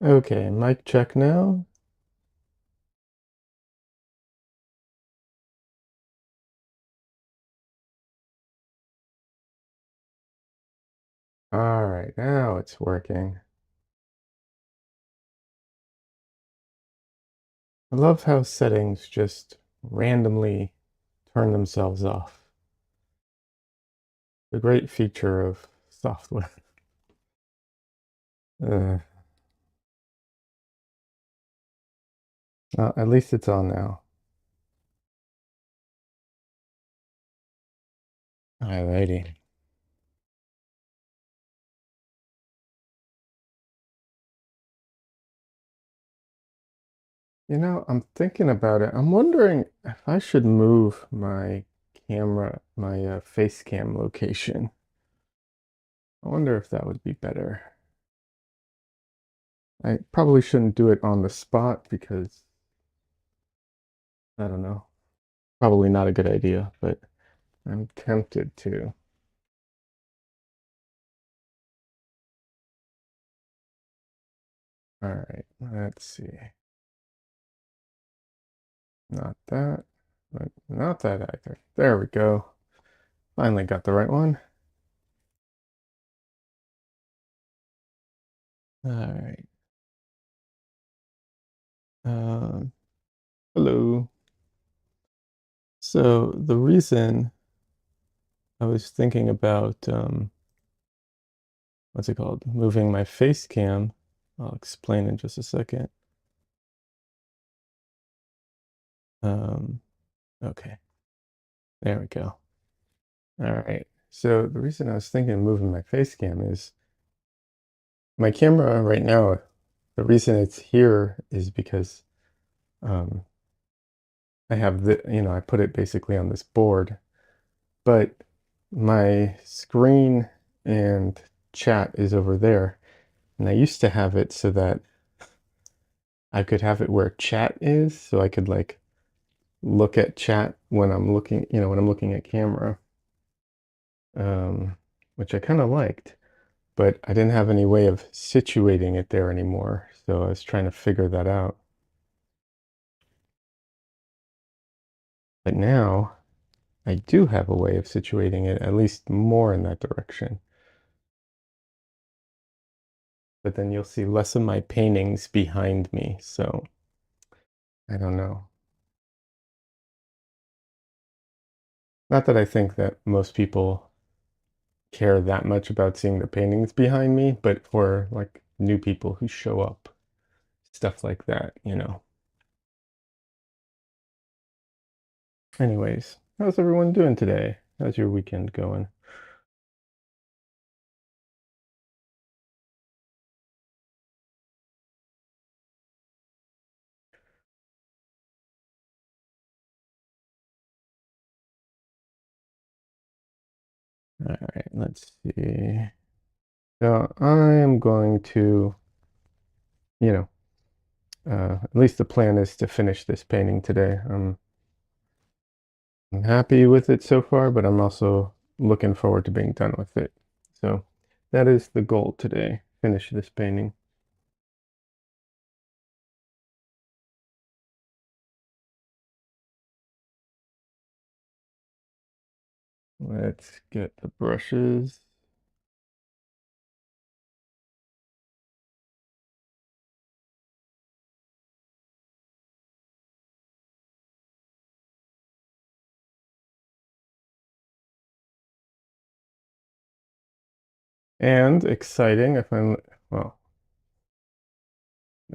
Okay, mic check now. All right, now it's working. I love how settings just randomly turn themselves off. The great feature of software. Uh, at least it's on now. Alrighty. I'm thinking about it. I'm wondering if I should move my camera, my face cam location. I wonder if that would be better. I probably shouldn't do it on the spot because I don't know. Probably not a good idea, but I'm tempted to. All right, let's see. Not that, but not that either. There we go. Finally got the right one. All right. Um, hello. So the reason I was thinking about what's it called? Moving my face cam. I'll explain in just a second. Um, okay, there we go. All right. So the reason I was thinking of moving my face cam is my camera right now. The reason it's here is because um, I have I put it basically on this board, but my screen and chat is over there. And I used to have it so that I could have it where chat is, so I could like look at chat when I'm looking, when I'm looking at camera, which I kind of liked, but I didn't have any way of situating it there anymore. So I was trying to figure that out. But now I do have a way of situating it, at least more in that direction. But then you'll see less of my paintings behind me. So I don't know. Not that I think that most people care that much about seeing the paintings behind me, but for like new people who show up, stuff like that. Anyways, how's everyone doing today? How's your weekend going? All right, let's see. So I am going to, you know, at least the plan is to finish this painting today. I'm happy with it so far, but I'm also looking forward to being done with it. So that is the goal today, finish this painting. Let's get the brushes. And exciting, well,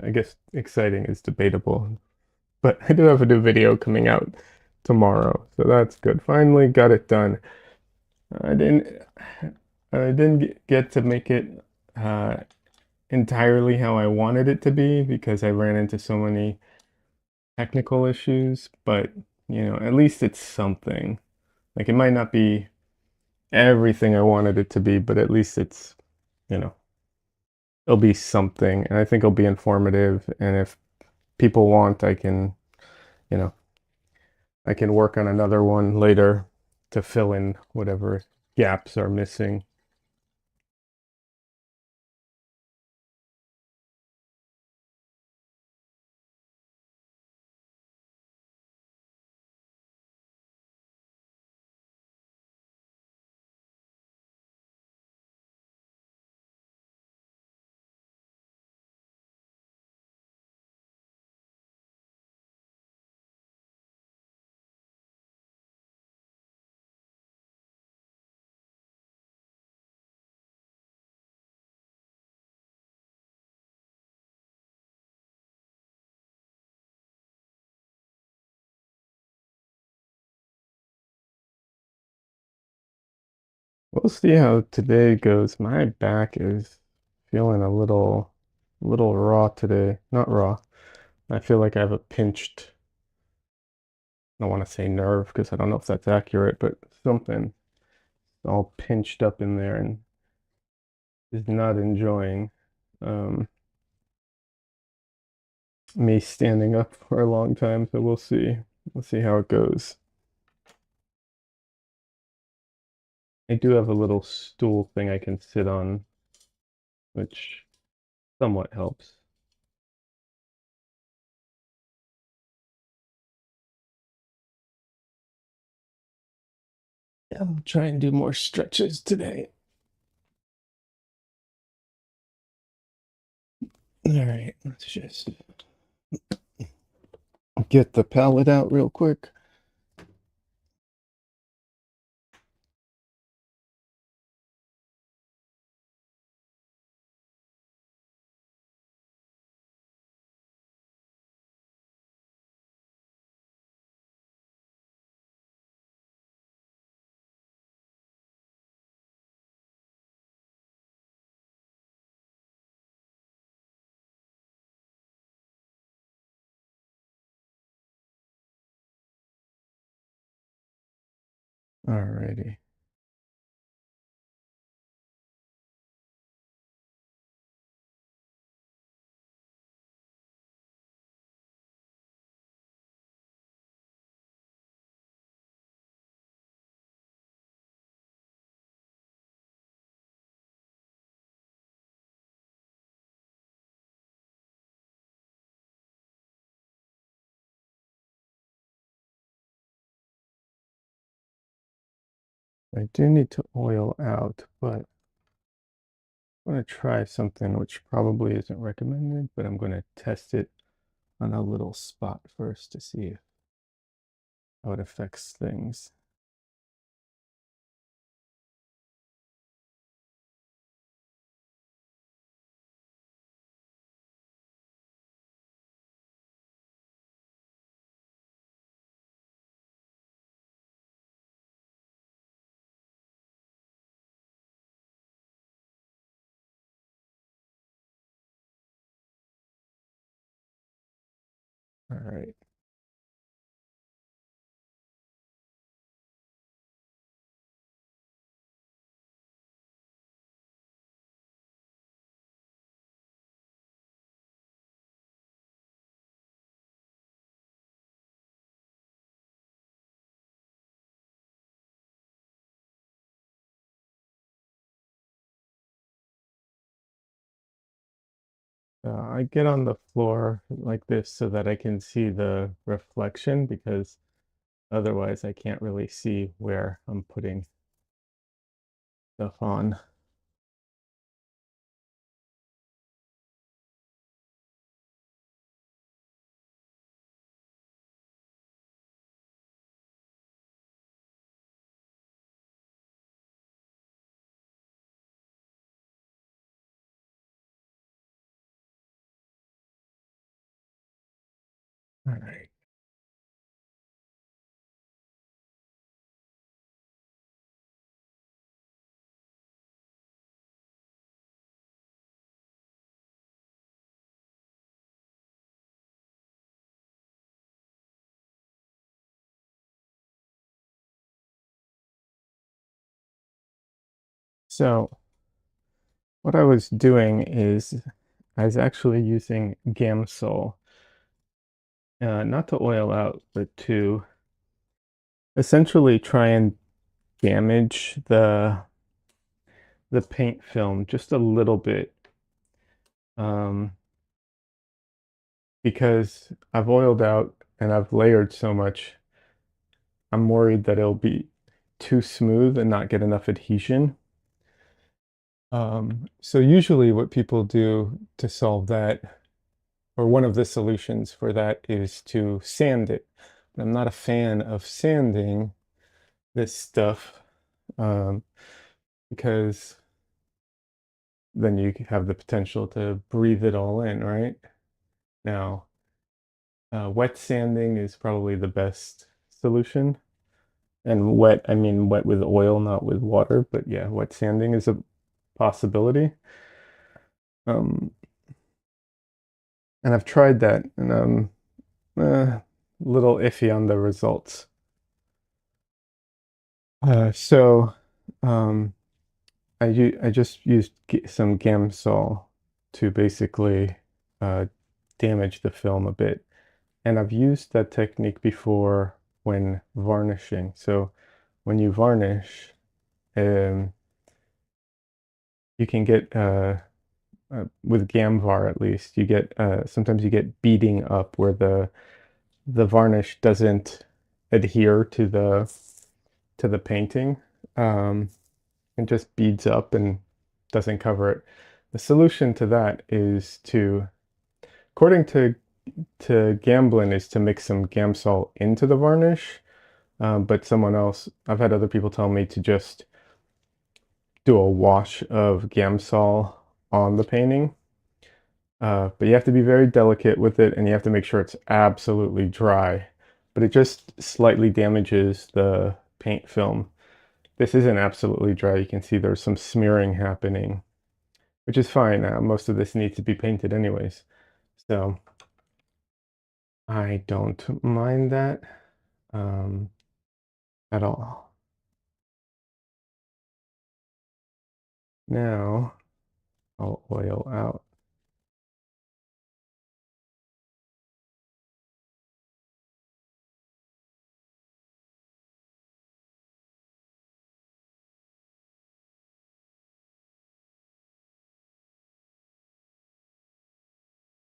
I guess exciting is debatable, but I do have a new video coming out tomorrow, so that's good. Finally got it done. I didn't, I didn't get to make it uh, entirely how I wanted it to be because I ran into so many technical issues, but at least it's something. Like it might not be everything I wanted it to be, but at least you know, it'll be something, and I think it'll be informative. And if people want, you know, I can work on another one later to fill in whatever gaps are missing. We'll see how today goes. My back is feeling a little raw today. Not raw. I feel like I have a pinched, I don't want to say nerve because I don't know if that's accurate, but something all pinched up in there and is not enjoying um, me standing up for a long time. So we'll see. We'll see how it goes. I do have a little stool thing I can sit on, which somewhat helps. Yeah, I'll try and do more stretches today. All right, let's just get the palette out real quick. Alrighty. I do need to oil out, but I'm going to try something which probably isn't recommended, but I'm going to test it on a little spot first to see how it affects things. All right. I get on the floor like this so that I can see the reflection because otherwise I can't really see where I'm putting stuff on. All right. So what I was doing is I was actually using Gamsol, not to oil out, but to essentially try and damage the paint film just a little bit, um, because I've oiled out and I've layered so much. I'm worried that it'll be too smooth and not get enough adhesion. So usually what people do to solve that, or one of the solutions for that, is to sand it. But I'm not a fan of sanding this stuff, um, because then you have the potential to breathe it all in, right? Now, wet sanding is probably the best solution. And wet, I mean wet with oil, not with water, but yeah, wet sanding is a possibility. Um, and I've tried that, and I'm a little iffy on the results. So um, I just used some Gamsol to basically uh, damage the film a bit. And I've used that technique before when varnishing. So when you varnish, um, you can get with Gamvar at least, you get sometimes you get beading up where the varnish doesn't adhere to the painting. Um, and just beads up and doesn't cover it. The solution to that is to, according to Gamblin, is to mix some Gamsol into the varnish. But someone else, I've had other people tell me to just do a wash of Gamsol on the painting. But you have to be very delicate with it and you have to make sure it's absolutely dry. But it just slightly damages the paint film. This isn't absolutely dry. You can see there's some smearing happening, which is fine. Most of this needs to be painted anyways. So I don't mind that um, at all. Now I'll oil out.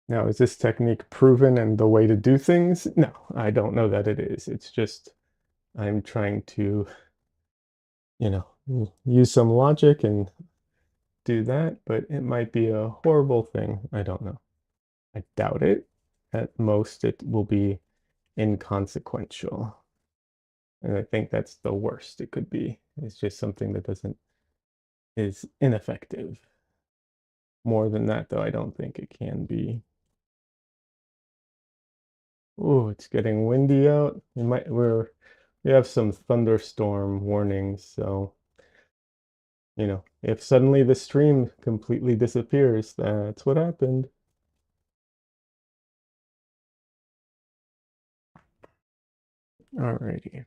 Now, is this technique proven and the way to do things? No, I don't know that it is. It's just I'm trying to, you know, use some logic and do that, but it might be a horrible thing. I don't know. I doubt it. At most, it will be inconsequential. And I think that's the worst it could be. It's just something that doesn't is ineffective. More than that, though, I don't think it can be. Oh, it's getting windy out. We have some thunderstorm warnings, so if suddenly the stream completely disappears, that's what happened. Alrighty.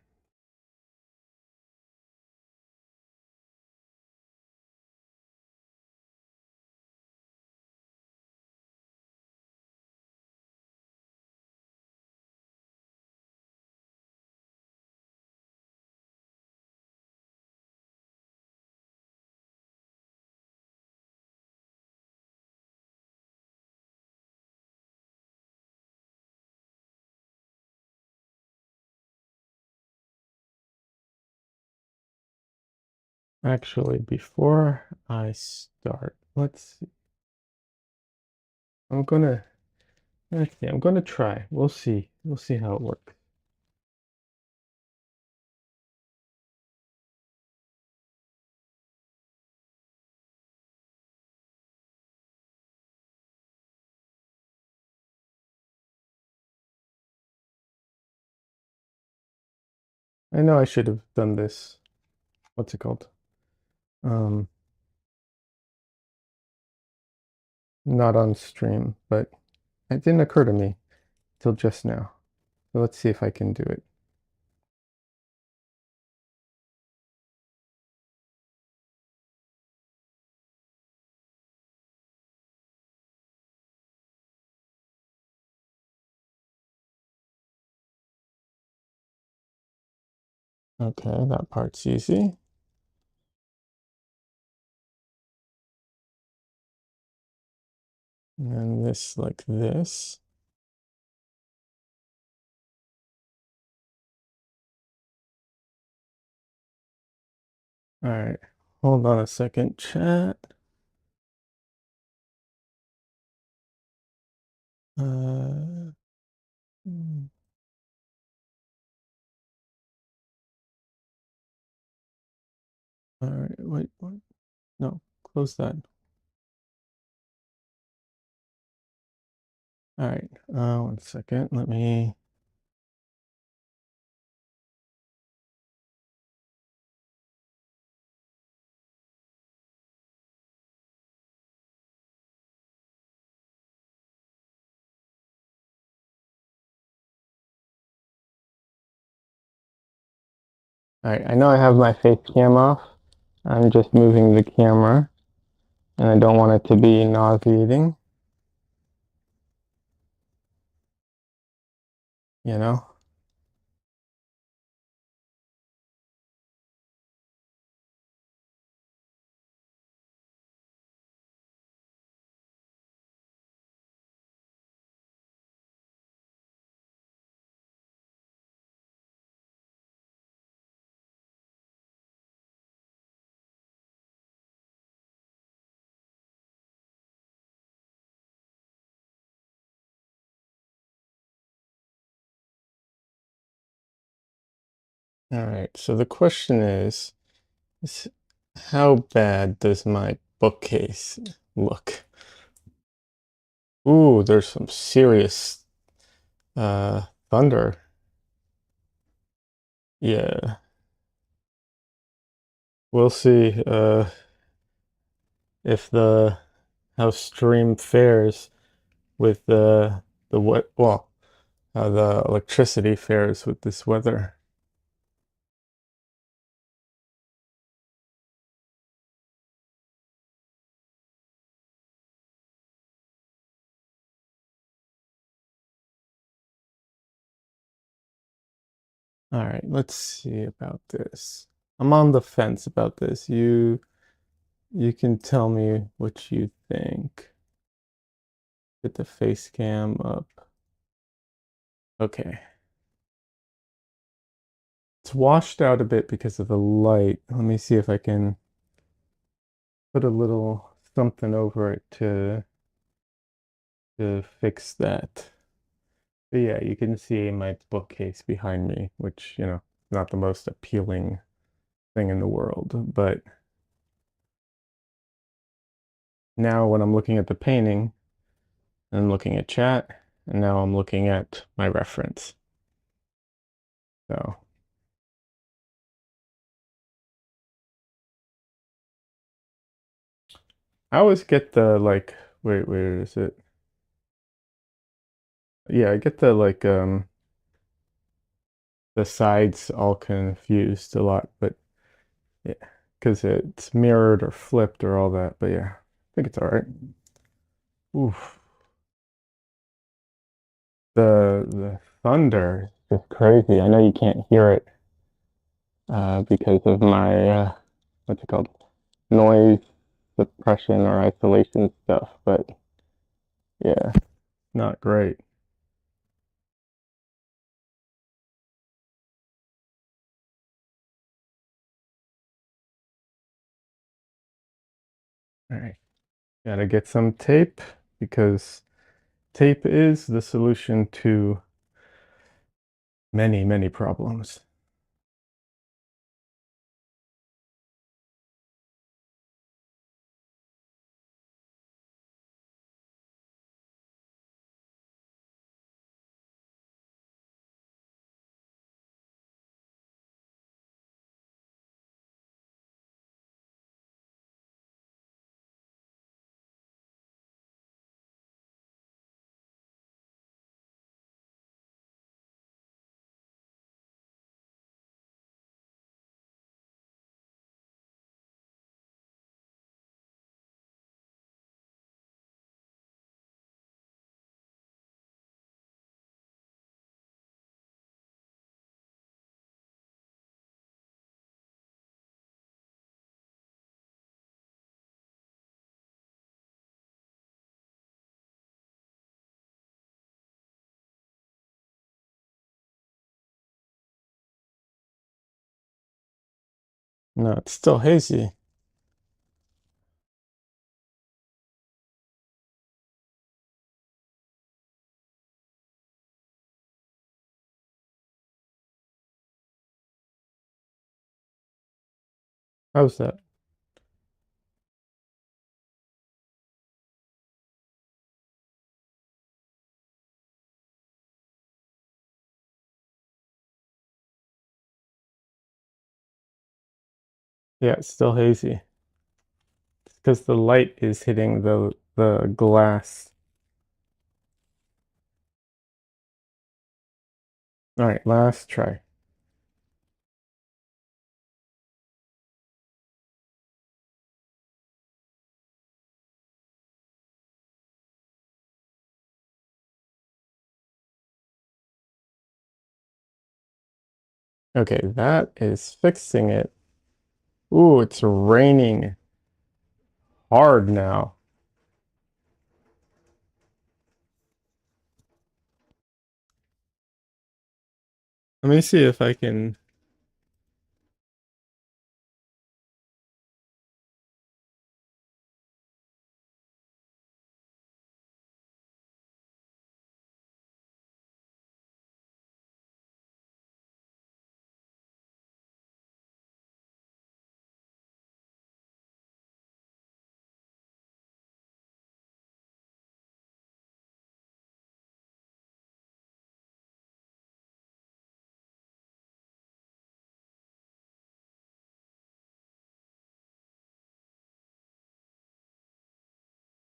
Actually, before I start, let's see. I'm gonna actually I'm gonna try. We'll see. We'll see how it works. I know I should have done this. What's it called? Um, Not on stream, but it didn't occur to me till just now. So let's see if I can do it. Okay, that part's easy. And this like this. All right, hold on a second, chat. Uh, hmm, all right, wait, what? No, close that. All right, 1 second. Let me All right, I know I have my face cam off. I'm just moving the camera, and I don't want it to be nauseating, you know? All right, so the question is how bad does my bookcase look? Ooh, there's some serious thunder. Yeah, we'll see if the how stream fares with the what well how the electricity fares with this weather. All right, let's see about this. I'm on the fence about this. You can tell me what you think. Get the face cam up. Okay. It's washed out a bit because of the light. Let me see if I can put a little something over it to fix that. But yeah, you can see my bookcase behind me, which, not the most appealing thing in the world. But now when I'm looking at the painting, I'm looking at chat, and now I'm looking at my reference. So I always get the like, wait, where is it? Yeah, I get the like the sides all confused a lot, but yeah, because it's mirrored or flipped or all that. But yeah, I think it's all right. Oof. The thunder is just crazy. I know you can't hear it because of my what's it called? Noise suppression or isolation stuff, but yeah, not great. All right, gotta get some tape because tape is the solution to many, many problems. No, it's still hazy. How's that? Yeah, it's still hazy. It's because the light is hitting the glass. All right, last try. Okay, that is fixing it. Ooh, it's raining hard now. Let me see if I can.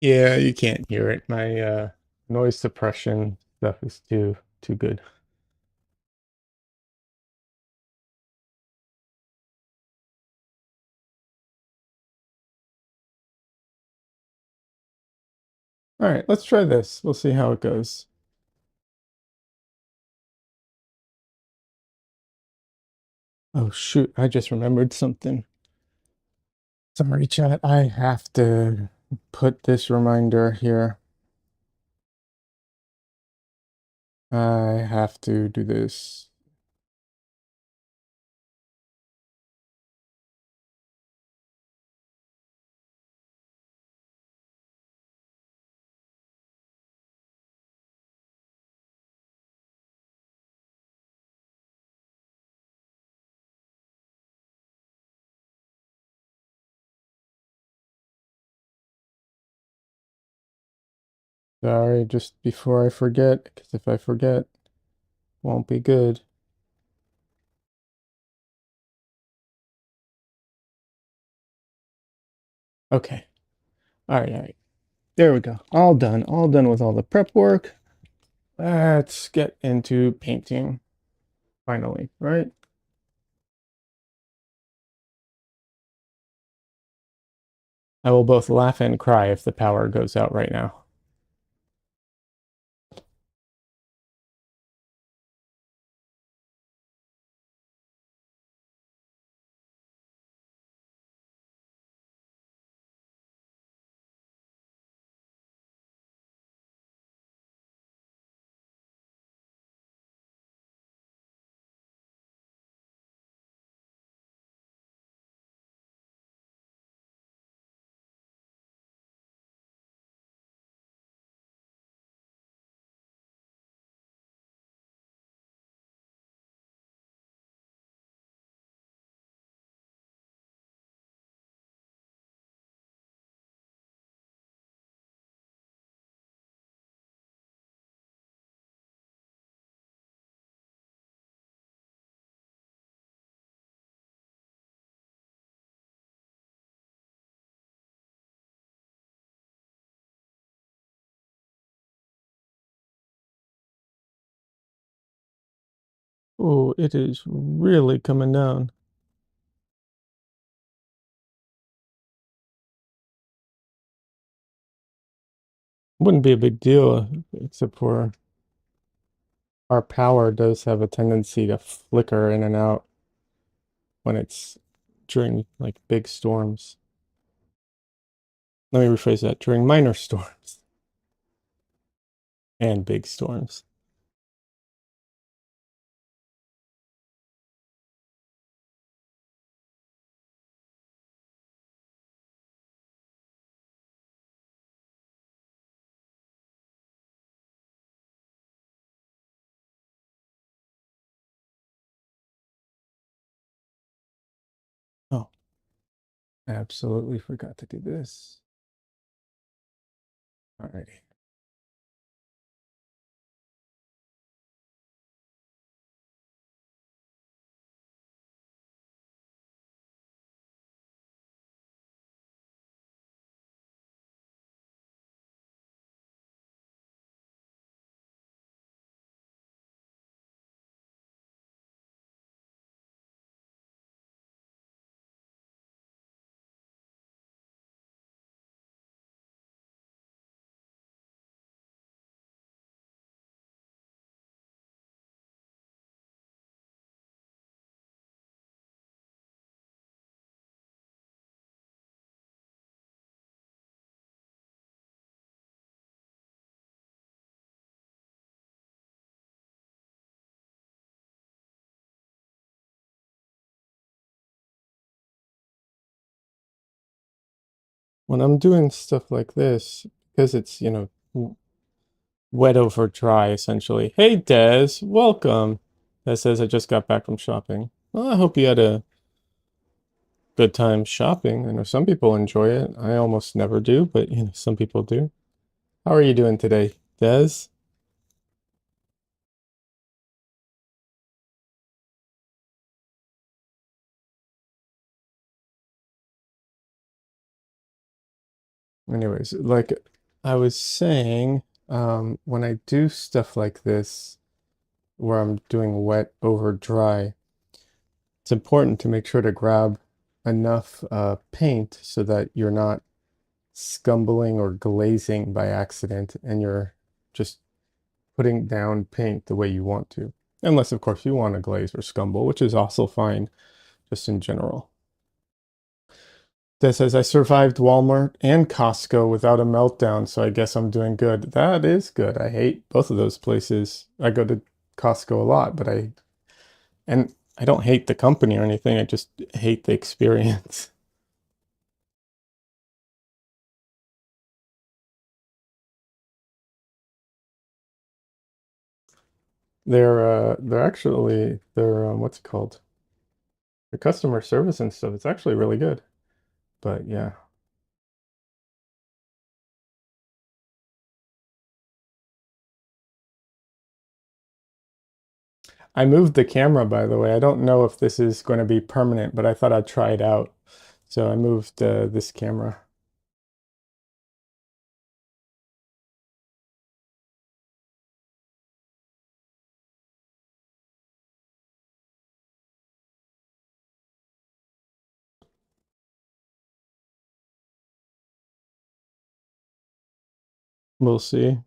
Yeah, you can't hear it. My noise suppression stuff is too good. All right, let's try this. We'll see how it goes. Oh shoot, I just remembered something. Sorry, chat. I have to put this reminder here. I have to do this. Sorry, just before I forget, because if I forget, won't be good. Okay. All right. There we go. All done with all the prep work. Let's get into painting finally, right? I will both laugh and cry if the power goes out right now. Oh, it is really coming down. Wouldn't be a big deal, except for our power does have a tendency to flicker in and out when it's during like big storms. Let me rephrase that, during minor storms and big storms. Oh, I absolutely forgot to do this. Alrighty. when I'm doing stuff like this, because it's, wet over dry, essentially. Hey, Des, welcome. That says I just got back from shopping. Well, I hope you had a good time shopping. I know some people enjoy it. I almost never do, but some people do. How are you doing today, Des? Anyways, like I was saying, when I do stuff like this, where I'm doing wet over dry, it's important to make sure to grab enough paint so that you're not scumbling or glazing by accident and you're just putting down paint the way you want to. Unless, of course, you want to glaze or scumble, which is also fine, just in general. That says, I survived Walmart and Costco without a meltdown, so I guess I'm doing good. That is good. I hate both of those places. I go to Costco a lot, and I don't hate the company or anything. I just hate the experience. They're actually, what's it called? The customer service and stuff. It's actually really good. But yeah, I moved the camera, by the way. I don't know if this is going to be permanent, but I thought I'd try it out. So I moved this camera. We'll see.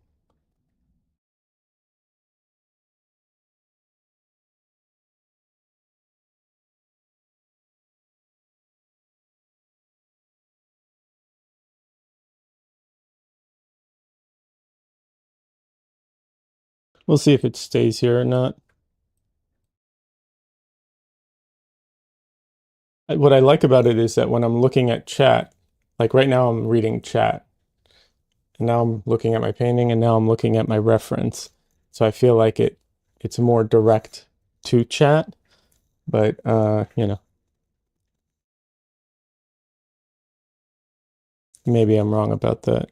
We'll see if it stays here or not. What I like about it is that when I'm looking at chat, like right now I'm reading chat, and now I'm looking at my painting, and now I'm looking at my reference. So I feel like it's more direct to chat, but maybe I'm wrong about that.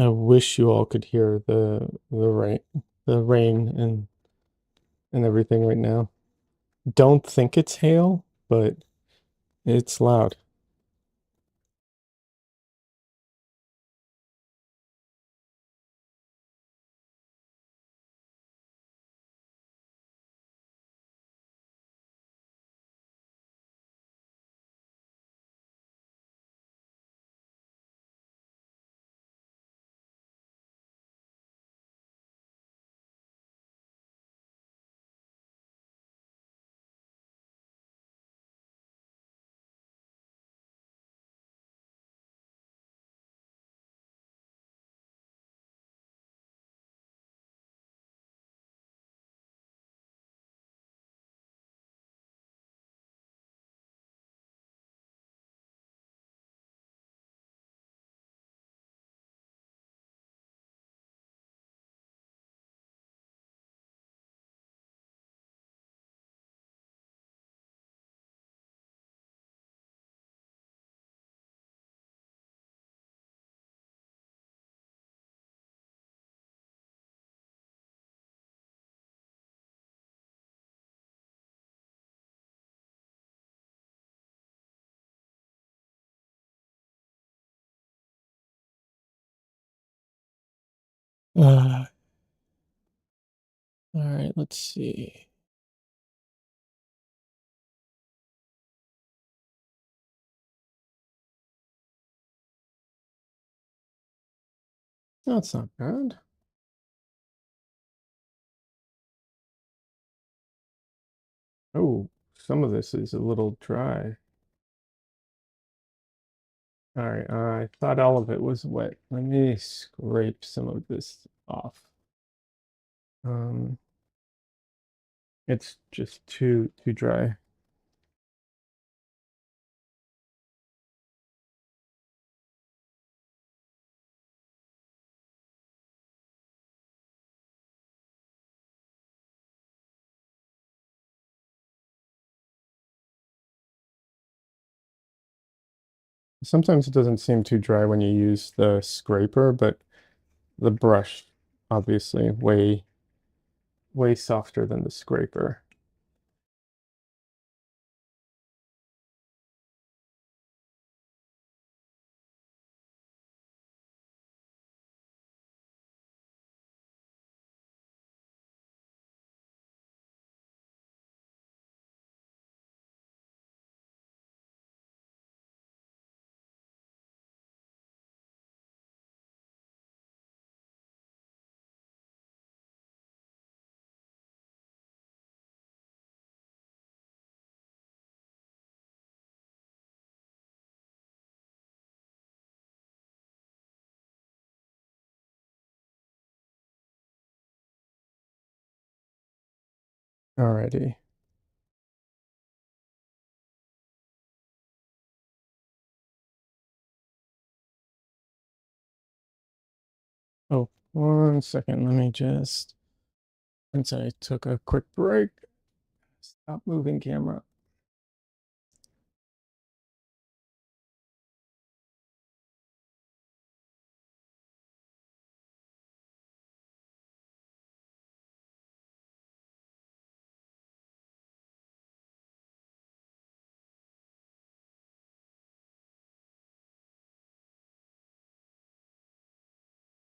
I wish you all could hear the rain and everything right now. Don't think it's hail, but it's loud. All right, let's see. That's not bad. Oh, some of this is a little dry. All right, I thought all of it was wet. Let me scrape some of this off. Um, it's just too dry. Sometimes it doesn't seem too dry when you use the scraper, but the brush, obviously, way softer than the scraper. Alrighty. Oh, 1 second. Let me just, since I took a quick break, stop moving camera.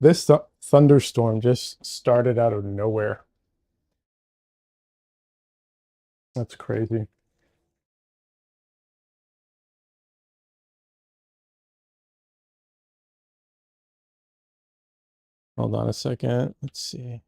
This thunderstorm just started out of nowhere. That's crazy. Hold on a second. Let's see.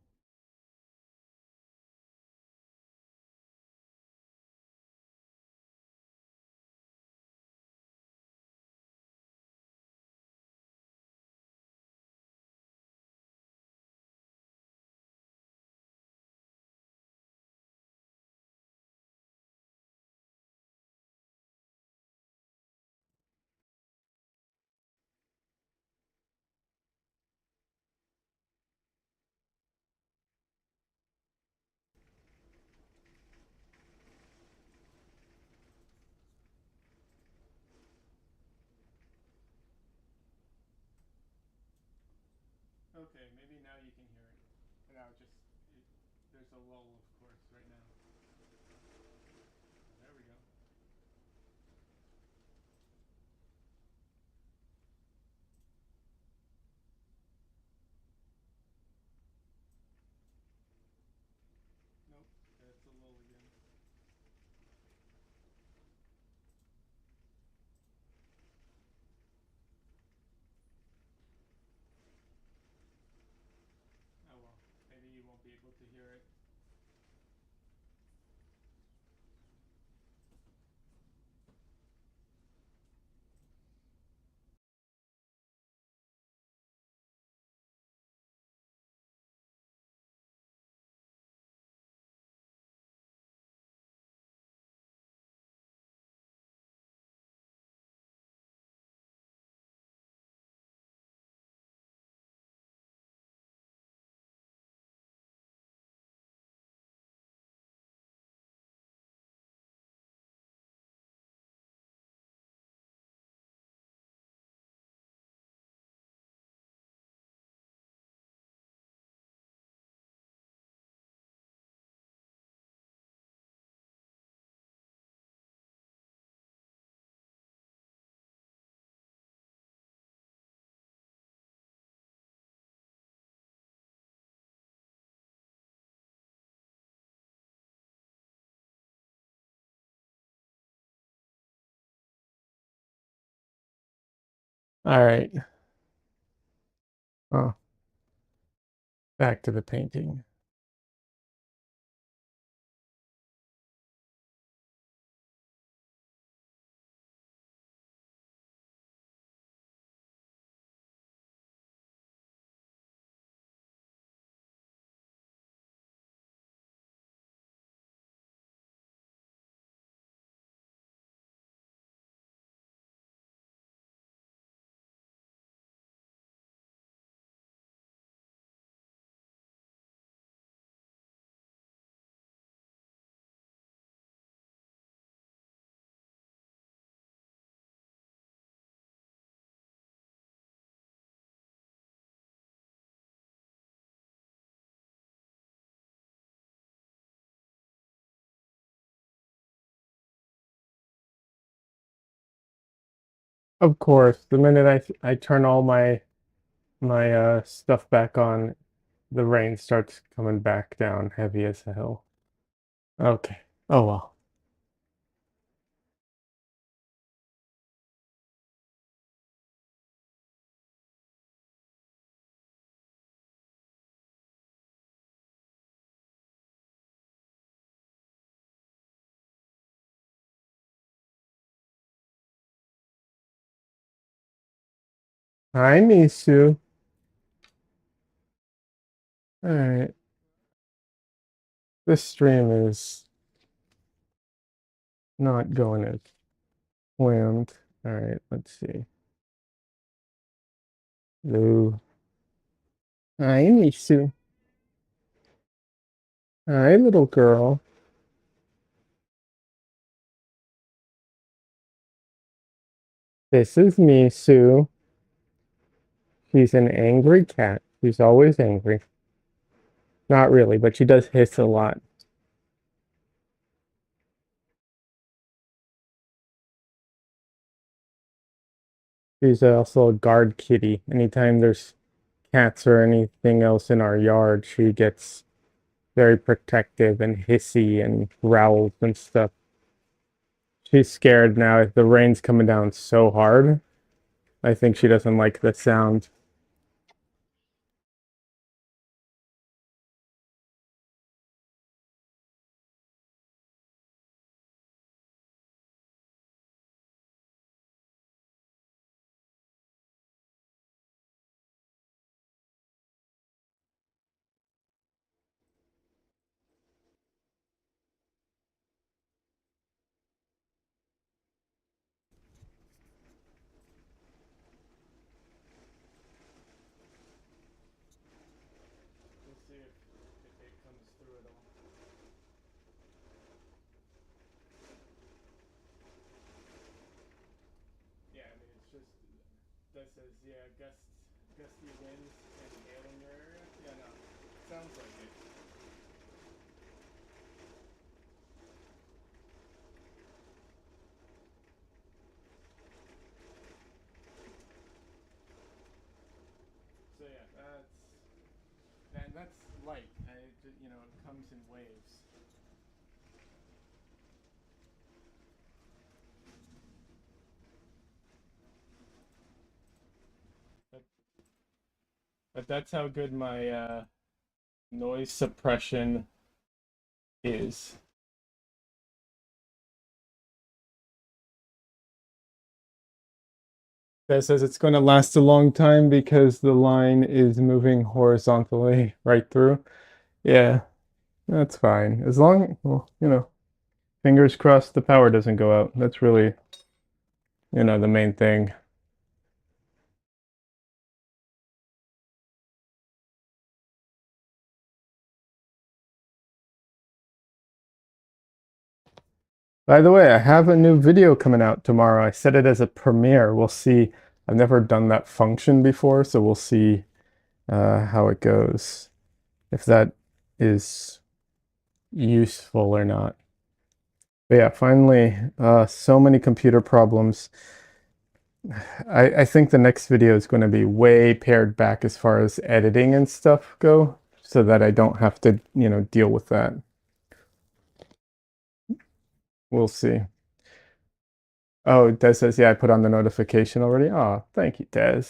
Okay, maybe now you can hear it. Now there's a lull, of course, right now. There we go. Nope, that's a lull again. Oh well, maybe you won't be able to hear it. All right. Oh, back to the painting. Of course, the minute I turn all my stuff back on, the rain starts coming back down heavy as hell. Okay. Oh well. Hi, Misu. All right. This stream is not going as planned. All right, let's see. Hello. Hi, Misu. Hi, little girl. This is Misu. She's an angry cat. She's always angry. Not really, but she does hiss a lot. She's also a guard kitty. Anytime there's cats or anything else in our yard, she gets very protective and hissy and growls and stuff. She's scared now. The rain's coming down so hard. I think she doesn't like the sound. We'll see if it comes through at all. Yeah, I mean, it's just that says, yeah, gusty winds and hail in your area. Yeah, no, sounds like it. So yeah, that's light. It comes in waves. But, but that's how good my noise suppression is. That says it's going to last a long time because the line is moving horizontally right through. Yeah, that's fine. As long, well, fingers crossed the power doesn't go out. That's really, the main thing. By the way, I have a new video coming out tomorrow. I set it as a premiere. We'll see. I've never done that function before, so we'll see how it goes. If that is useful or not. But yeah, finally, so many computer problems. I think the next video is going to be way pared back as far as editing and stuff go, so that I don't have to, deal with that. We'll see. Oh, Des says, yeah, I put on the notification already. Oh, thank you, Des.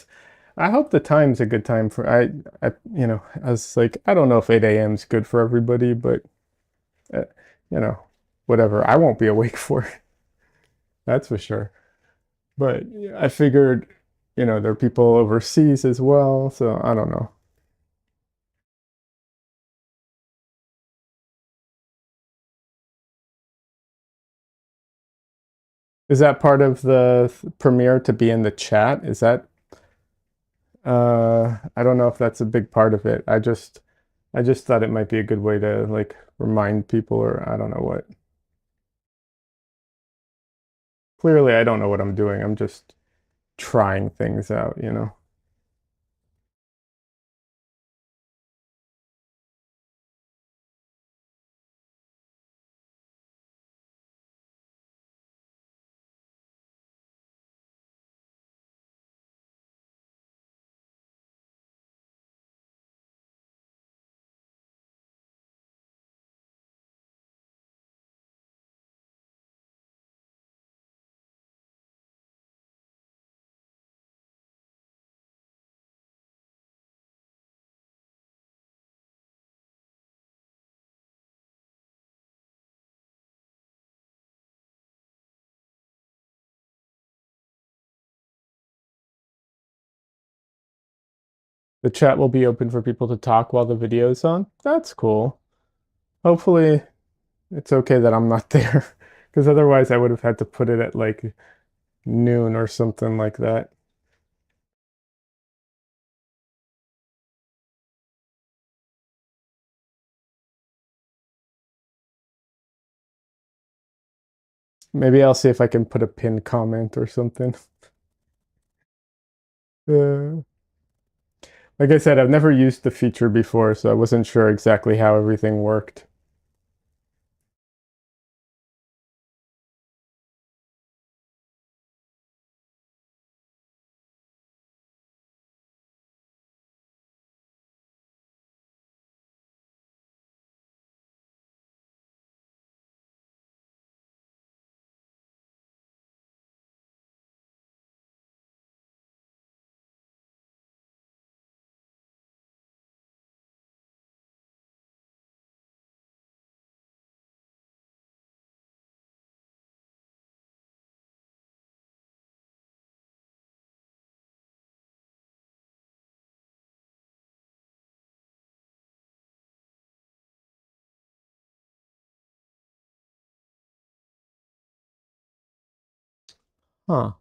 I hope the time's a good time for I was like, I don't know if 8 a.m. is good for everybody, but uh, you know, whatever. I won't be awake for it, that's for sure. But yeah, I figured, there are people overseas as well, so I don't know. Is that part of the premiere to be in the chat? Is that I don't know if that's a big part of it. I just thought it might be a good way to like remind people or I don't know what. Clearly I don't know what I'm doing. I'm just trying things out. The chat will be open for people to talk while the video is on. That's cool. Hopefully it's okay that I'm not there because otherwise I would have had to put it at like noon or something like that. Maybe I'll see if I can put a pinned comment or something. Uh, like I said, I've never used the feature before, so I wasn't sure exactly how everything worked. Huh,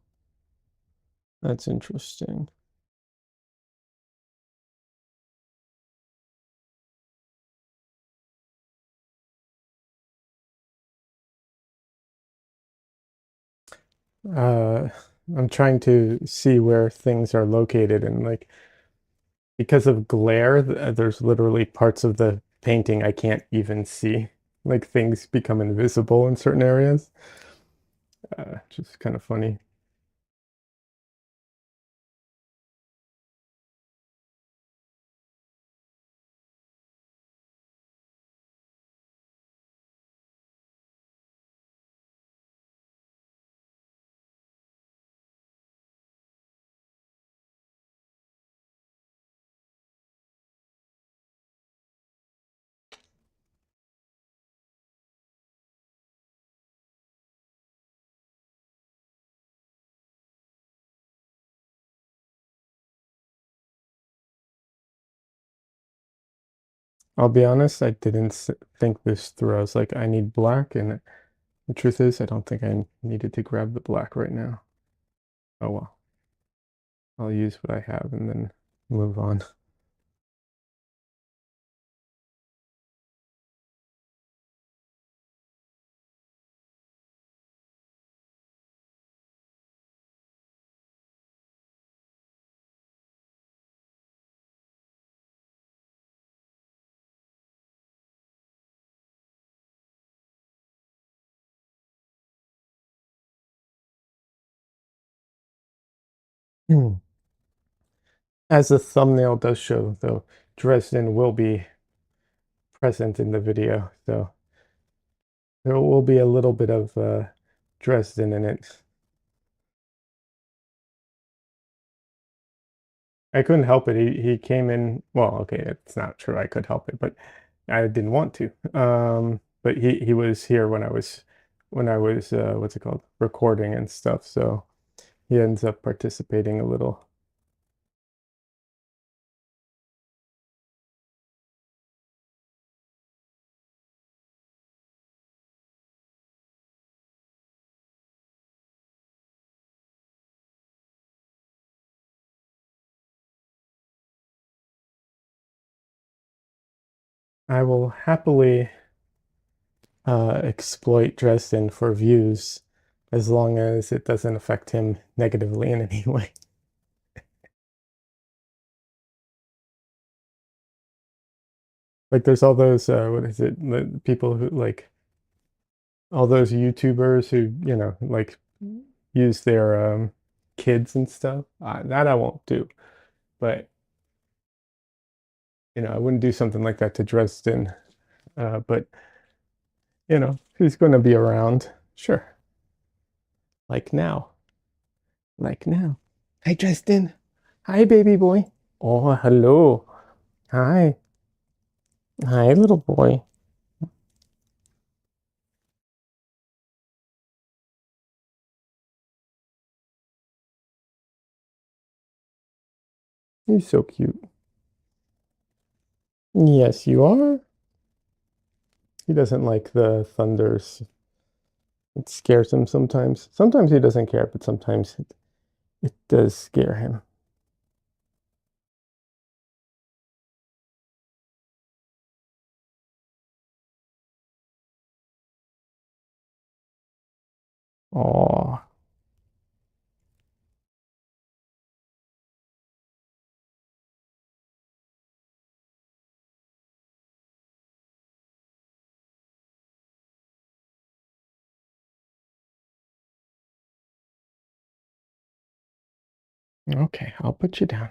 that's interesting. Uh, I'm trying to see where things are located and like because of glare, there's literally parts of the painting I can't even see. Like things become invisible in certain areas. Just kind of funny. I'll be honest, I didn't think this through. I was like, I need black, and the truth is, I don't think I needed to grab the black right now. Oh well, I'll use what I have and then move on. Hmm. As the thumbnail does show, though, Dresden will be present in the video, so there will be a little bit of Dresden in it. I couldn't help it. He came in. Well, okay, it's not true. I could help it, but I didn't want to. But he was here when I was what's it called, recording and stuff. So he ends up participating a little. I will happily exploit Dresden for views as long as it doesn't affect him negatively in any way. Like there's all those what is it? The people who like all those YouTubers who, like use their kids and stuff. That I won't do. But, I wouldn't do something like that to Dresden. But, he's going to be around. Sure. Like now. Like now. Hi, Dresden. Hi, baby boy. Oh, hello. Hi. Hi, little boy. He's so cute. Yes, you are. He doesn't like the thunders. It scares him sometimes. Sometimes he doesn't care, but sometimes it does scare him. Oh, okay. I'll put you down.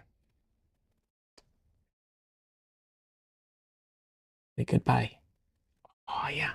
Say goodbye. Oh, yeah.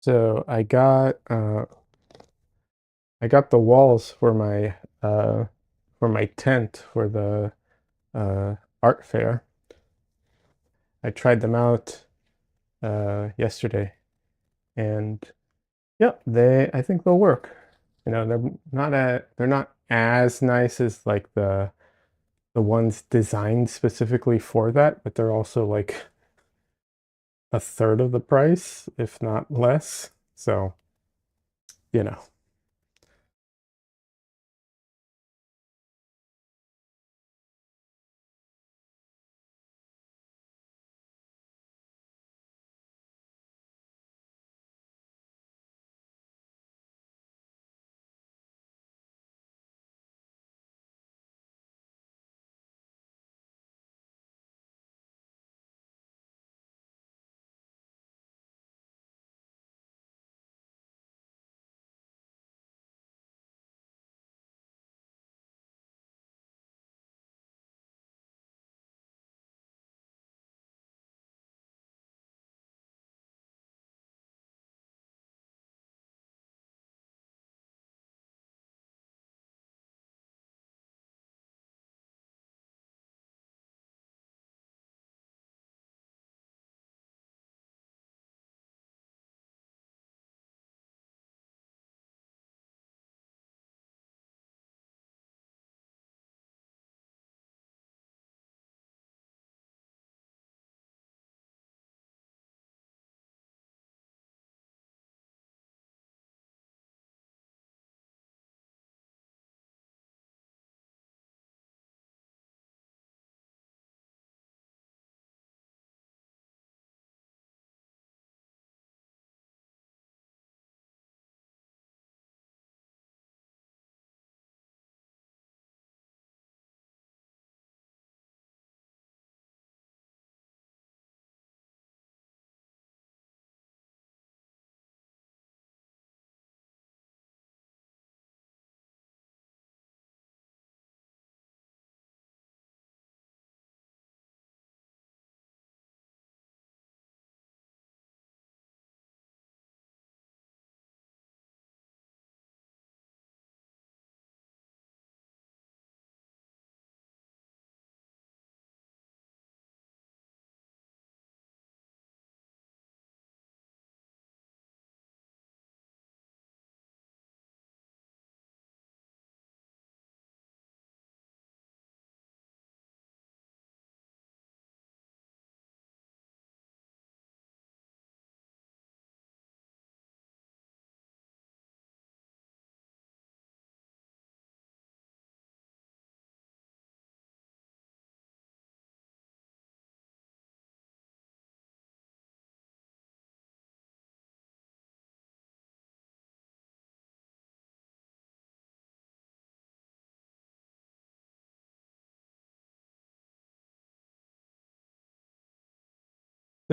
So I got the walls for my tent for the art fair. I tried them out yesterday, and yeah, they I think they'll work. They're not as nice as like the ones designed specifically for that, but they're also like a third of the price, if not less. So, you know.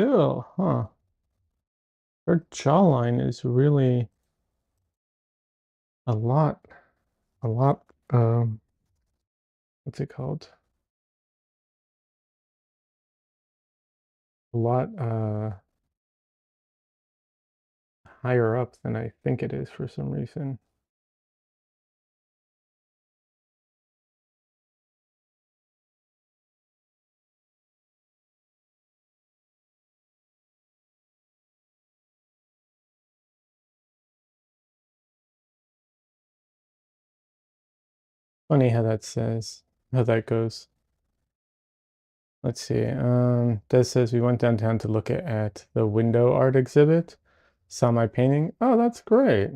Still, huh? Her jawline is really a lot, a lot, what's it called? A lot, higher up than I think it is for some reason. Funny how that says, how that goes. Let's see. Des says we went downtown to look at the window art exhibit. Saw my painting. Oh, that's great.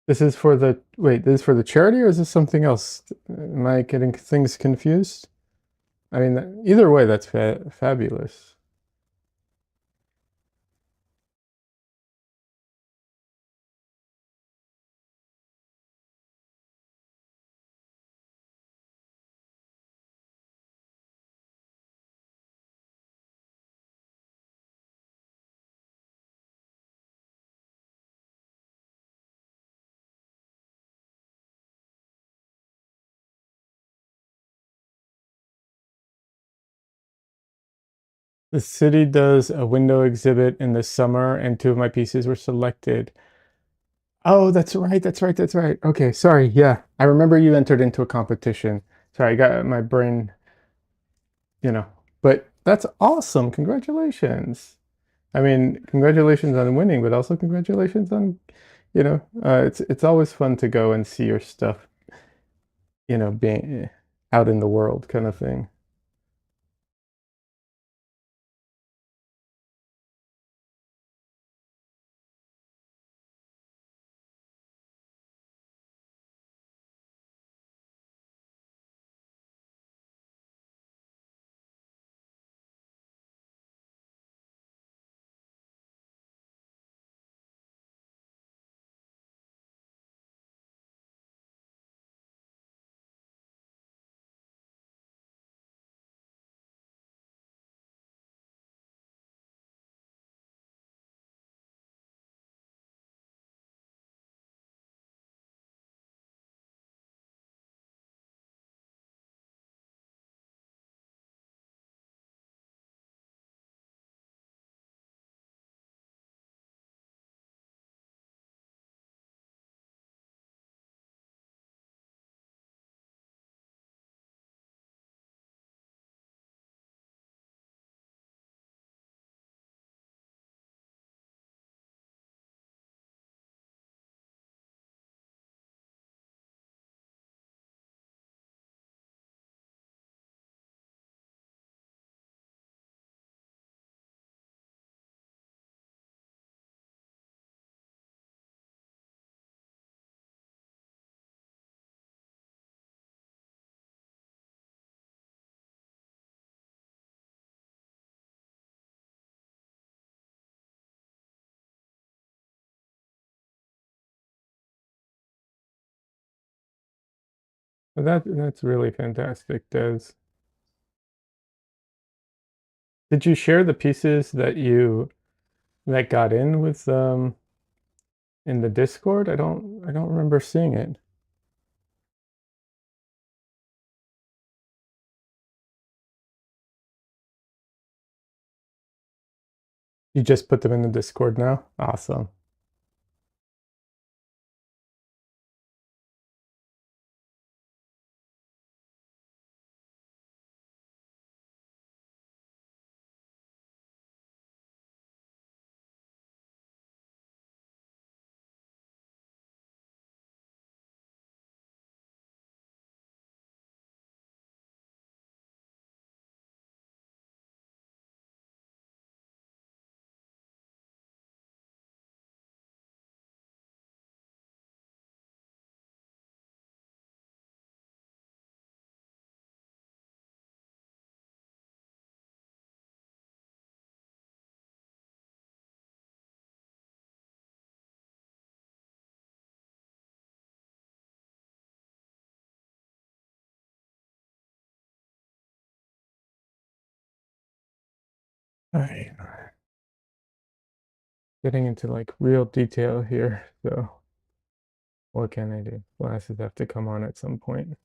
This is for the, wait, this is for the charity or is this something else? Am I getting things confused? I mean, either way, that's fabulous. The city does a window exhibit in the summer, and two of my pieces were selected. Oh, that's right, that's right, that's right. Okay, sorry. Yeah, I remember you entered into a competition. Sorry, I got my brain, you know. But that's awesome. Congratulations. I mean, congratulations on winning, but also congratulations on, it's always fun to go and see your stuff, being out in the world kind of thing. But that's really fantastic, Des. Did you share the pieces that got in with in the Discord? I don't remember seeing it. You just put them in the Discord now? Awesome. All right. Getting into like real detail here. So what can I do? Glasses have to come on at some point.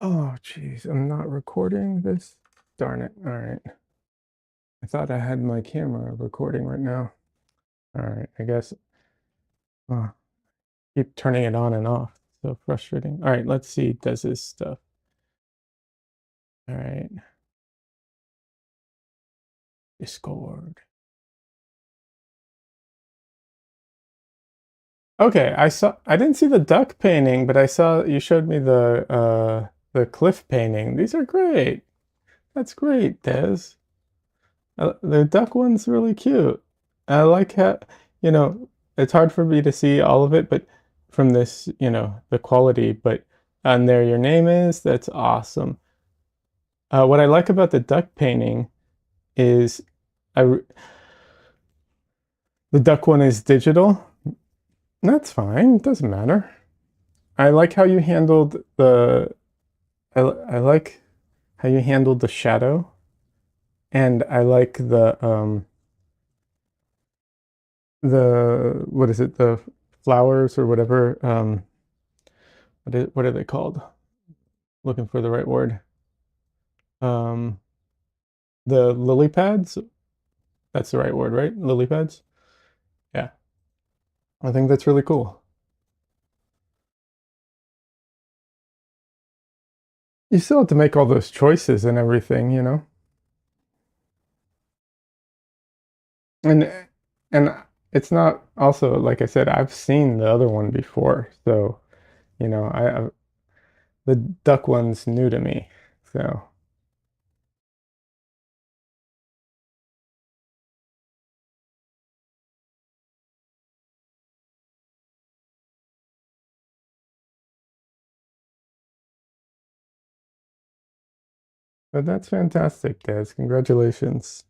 Oh, geez, I'm not recording this. Darn it. All right. I thought I had my camera recording right now. All right, I guess. Oh, keep turning it on and off. So frustrating. All right, let's see. Does this stuff? All right. Discord. Okay, I didn't see the duck painting, but I saw you showed me the cliff painting. These are great. That's great, Des. The duck one's really cute. I like how, you know, it's hard for me to see all of it, but from this, the quality, but on there your name is, that's awesome. What I like about the duck painting is I the duck one is digital. That's fine. It doesn't matter. I like how you handled I like how you handled the shadow, and I like the what is it, the flowers or whatever, what are they called? Looking for the right word. Um, the lily pads. That's the right word, right? Lily pads. Yeah, I think that's really cool. You still have to make all those choices and everything, and and it's not also like I said, I've seen the other one before, so the duck one's new to me. So but that's fantastic, Des. Congratulations.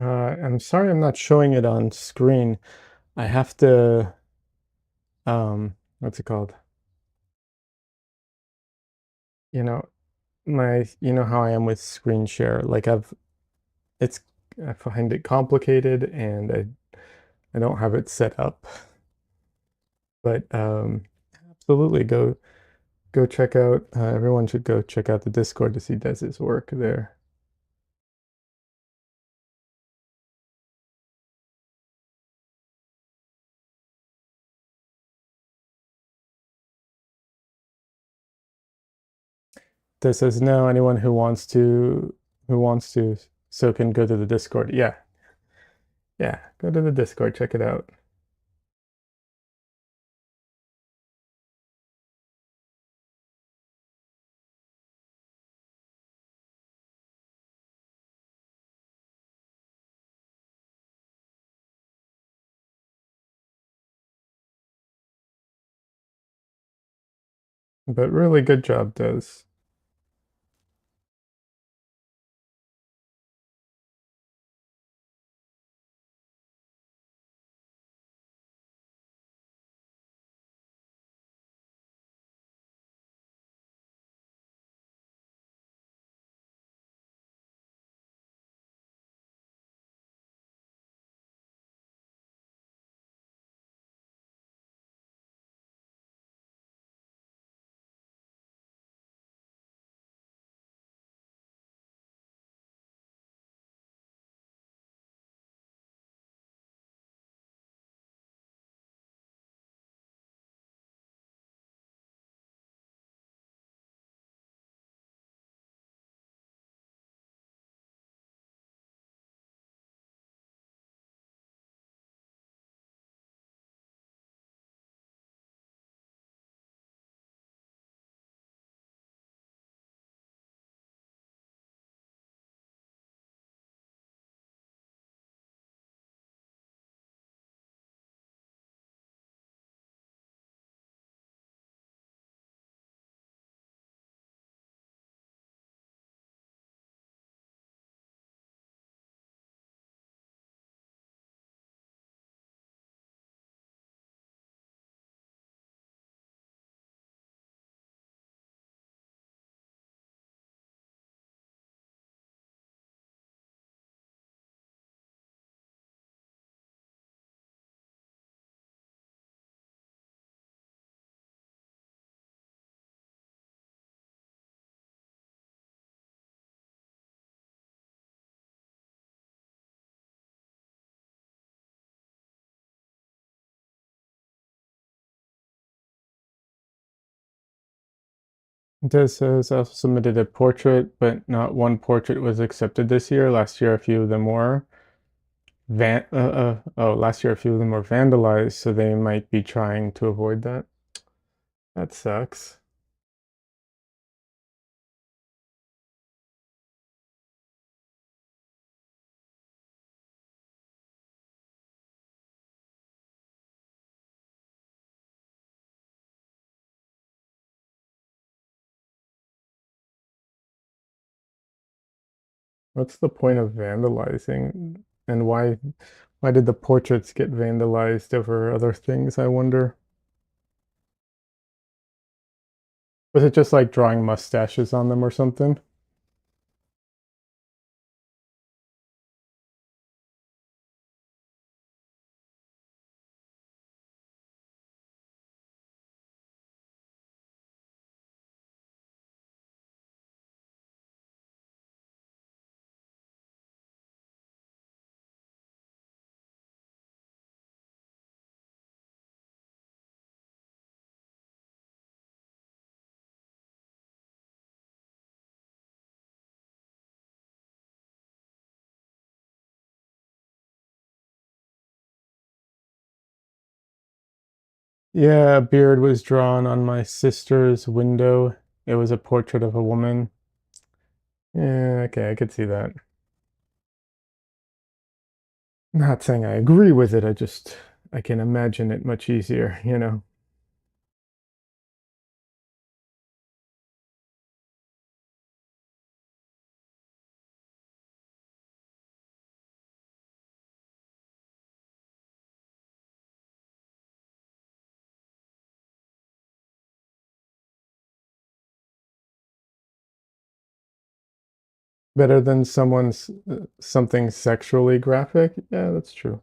I'm sorry I'm not showing it on screen. I have to, what's it called? You know, you know how I am with screen share. Like it's, I find it complicated and I don't have it set up. But absolutely go check out. Everyone should go check out the Discord to see Dez's work there. Des says no. Anyone who wants to so can go to the Discord. Yeah, yeah. Go to the Discord. Check it out. But really good job, Des. Des has also submitted a portrait, but not one portrait was accepted this year. Last year, a few of them were. Last year a few of them were vandalized, so they might be trying to avoid that. That sucks. What's the point of vandalizing? And why did the portraits get vandalized over other things, I wonder? Was it just like drawing mustaches on them or something? Yeah, a beard was drawn on my sister's window. It was a portrait of a woman. Yeah, okay, I could see that. Not saying I agree with it, I can imagine it much easier, you know? Better than someone's something sexually graphic? Yeah, that's true.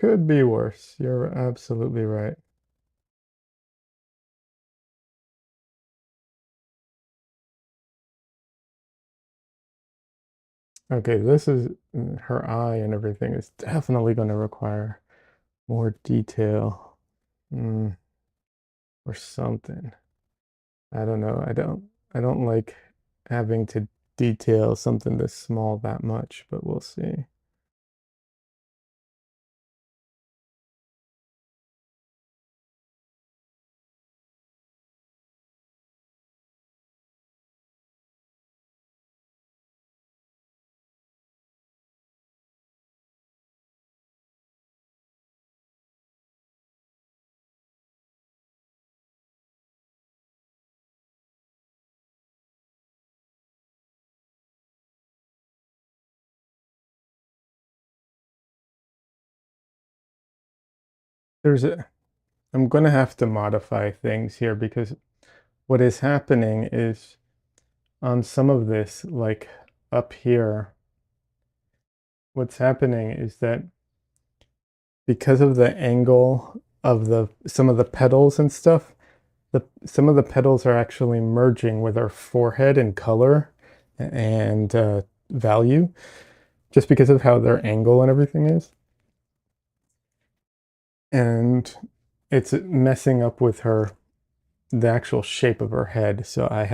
Could be worse. You're absolutely right. Okay, this is her eye and everything is definitely going to require more detail. Mm, or something. I don't know. I don't like having to detail something this small that much, but we'll see. There's a I'm going to have to modify things here because what is happening is on some of this, like up here, what's happening is that because of the angle of the some of the petals and stuff, some of the petals are actually merging with our forehead in color and value, just because of how their angle and everything is. And it's messing up with the actual shape of her head. So I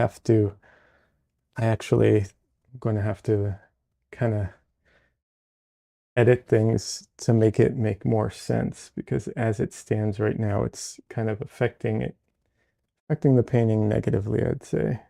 actually am going to have to kind of edit things to make it make more sense because as it stands right now, it's kind of affecting the painting negatively, I'd say.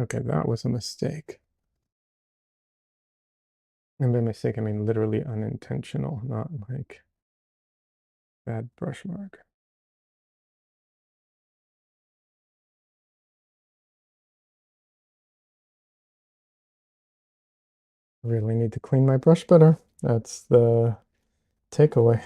Okay, that was a mistake. And by mistake, I mean literally unintentional, not like bad brush mark. Really need to clean my brush better. That's the takeaway.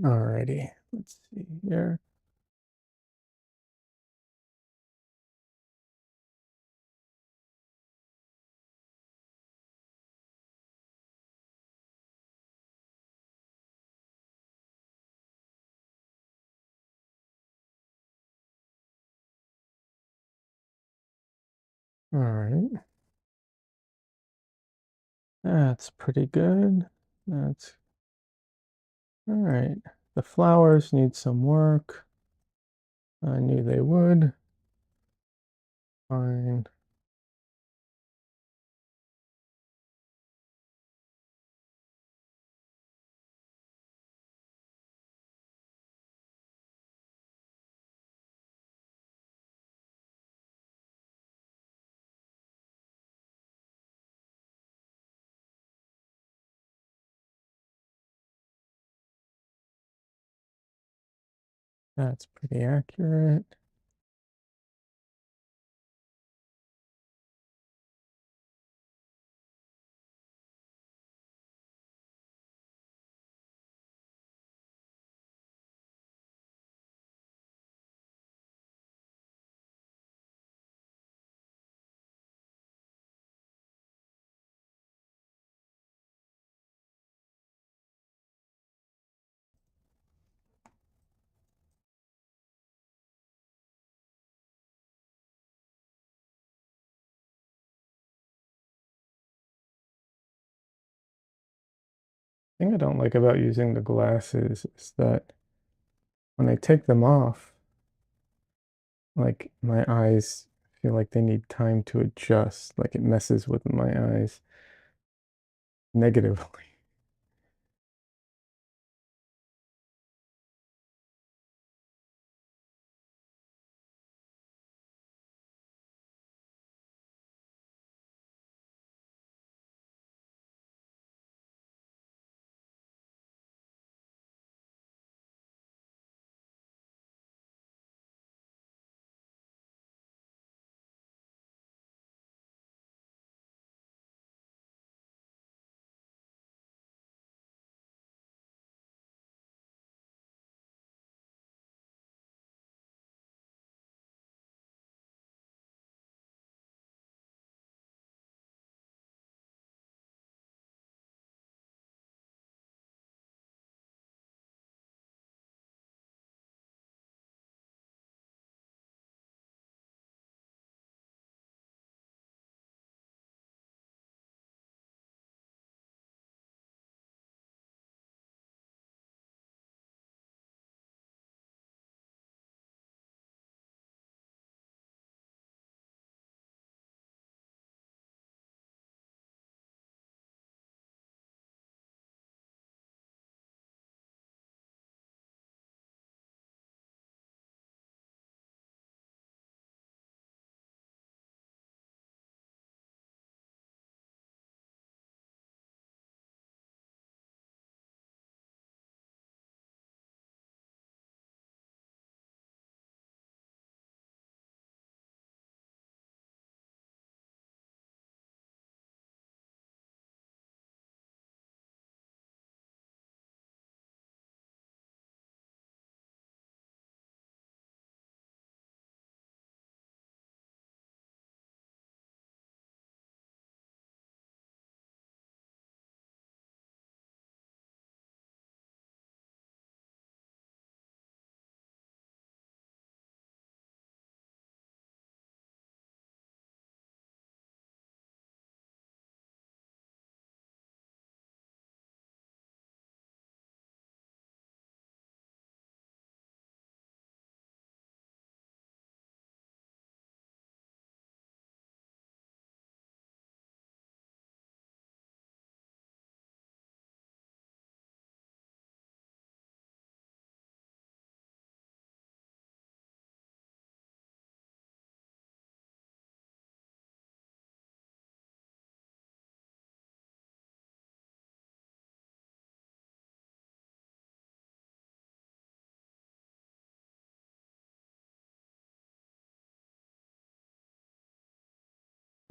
Alrighty, let's see here. All right, that's pretty good. That's all right. The flowers need some work. I knew they would. Fine. That's pretty accurate. Thing I don't like about using the glasses is that when I take them off, like my eyes feel like they need time to adjust, like it messes with my eyes negatively.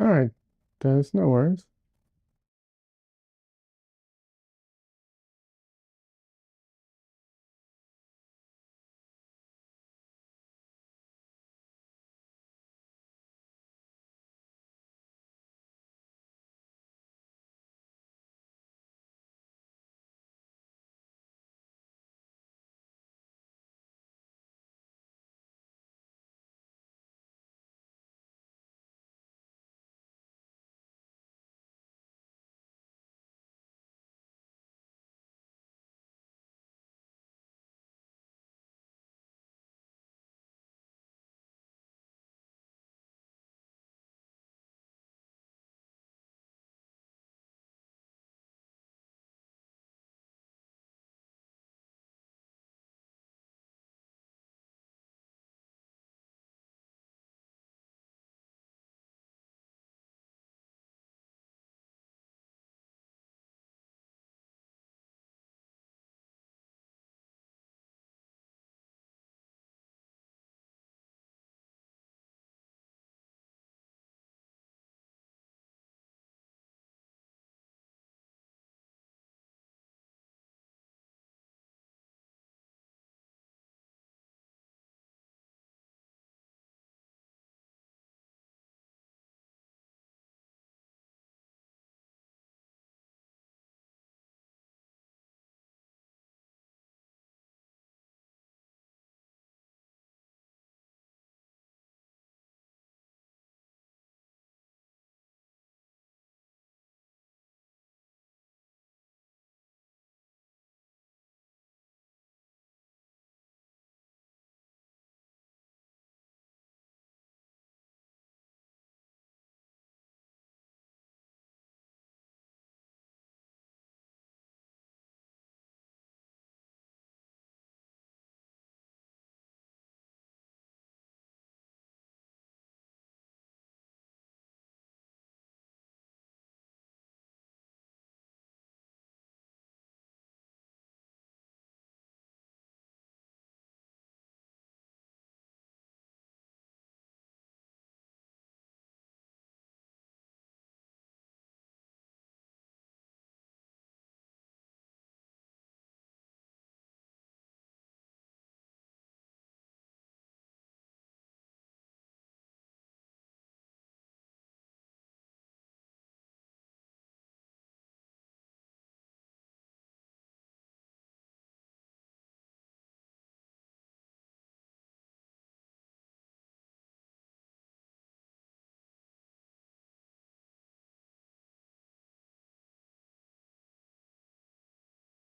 All right, there's no worries.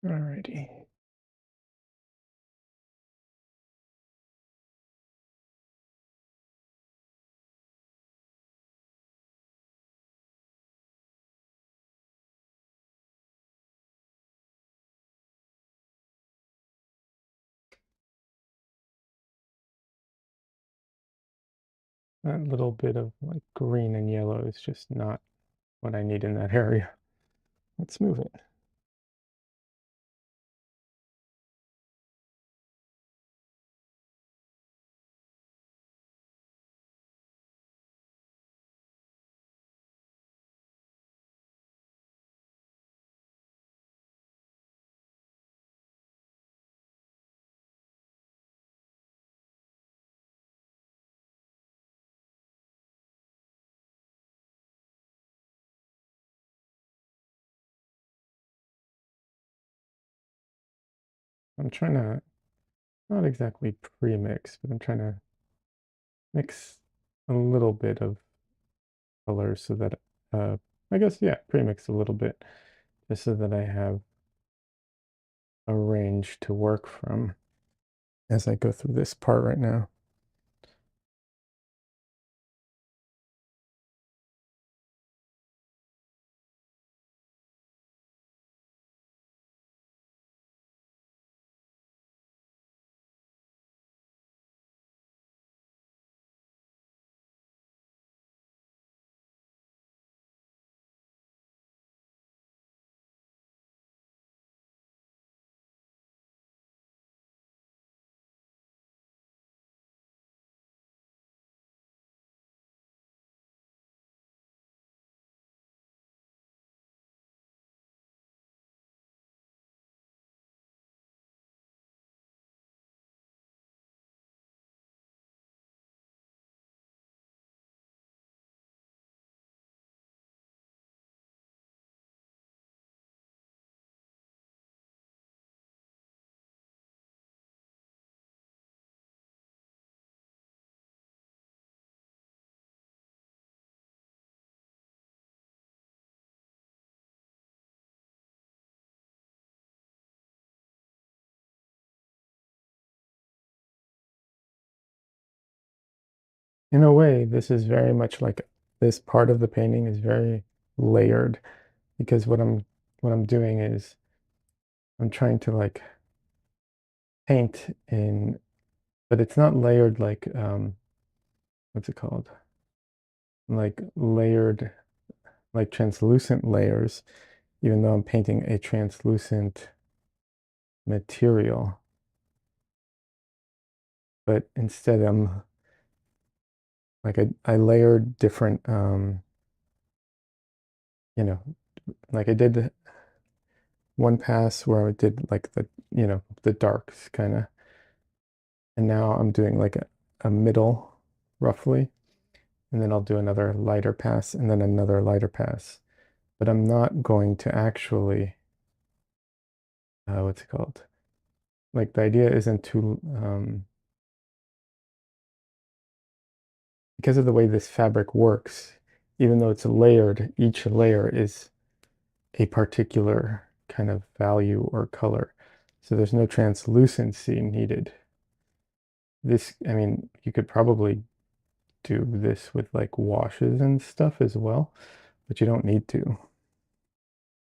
Alrighty. That little bit of like green and yellow is just not what I need in that area. Let's move it. I'm trying to not exactly pre-mix, but I'm trying to mix a little bit of color so that I guess yeah, pre-mix a little bit just so that I have a range to work from as I go through this part right now. In a way, this is very much like this part of the painting is very layered because what I'm doing is I'm trying to like paint in, but it's not layered like what's it called? Like layered like translucent layers, even though I'm painting a translucent material. But instead I'm like I layered different you know, like I did one pass where I did like the darks kind of, and now I'm doing like a middle roughly, and then I'll do another lighter pass and then another lighter pass. But I'm not going to actually what's it called? Like the idea isn't to because of the way this fabric works, even though it's layered, each layer is a particular kind of value or color. So there's no translucency needed. This, I mean, you could probably do this with like washes and stuff as well, but you don't need to,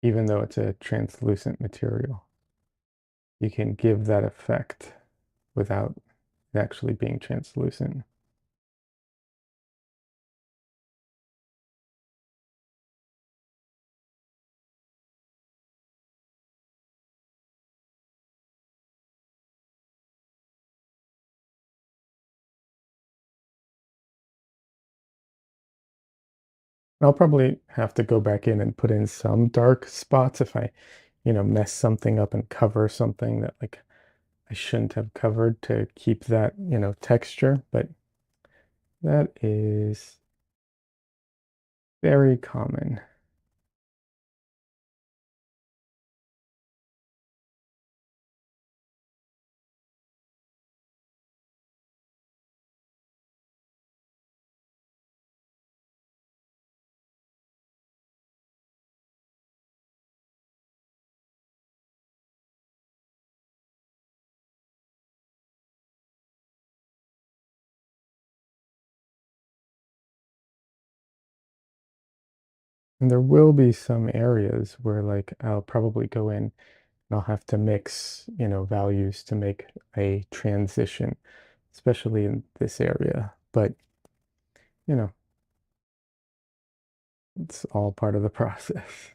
even though it's a translucent material. You can give that effect without it actually being translucent. I'll probably have to go back in and put in some dark spots if I, mess something up and cover something that like I shouldn't have covered to keep that, texture, but that is very common. And there will be some areas where like I'll probably go in and I'll have to mix, values to make a transition, especially in this area. But, you know, it's all part of the process.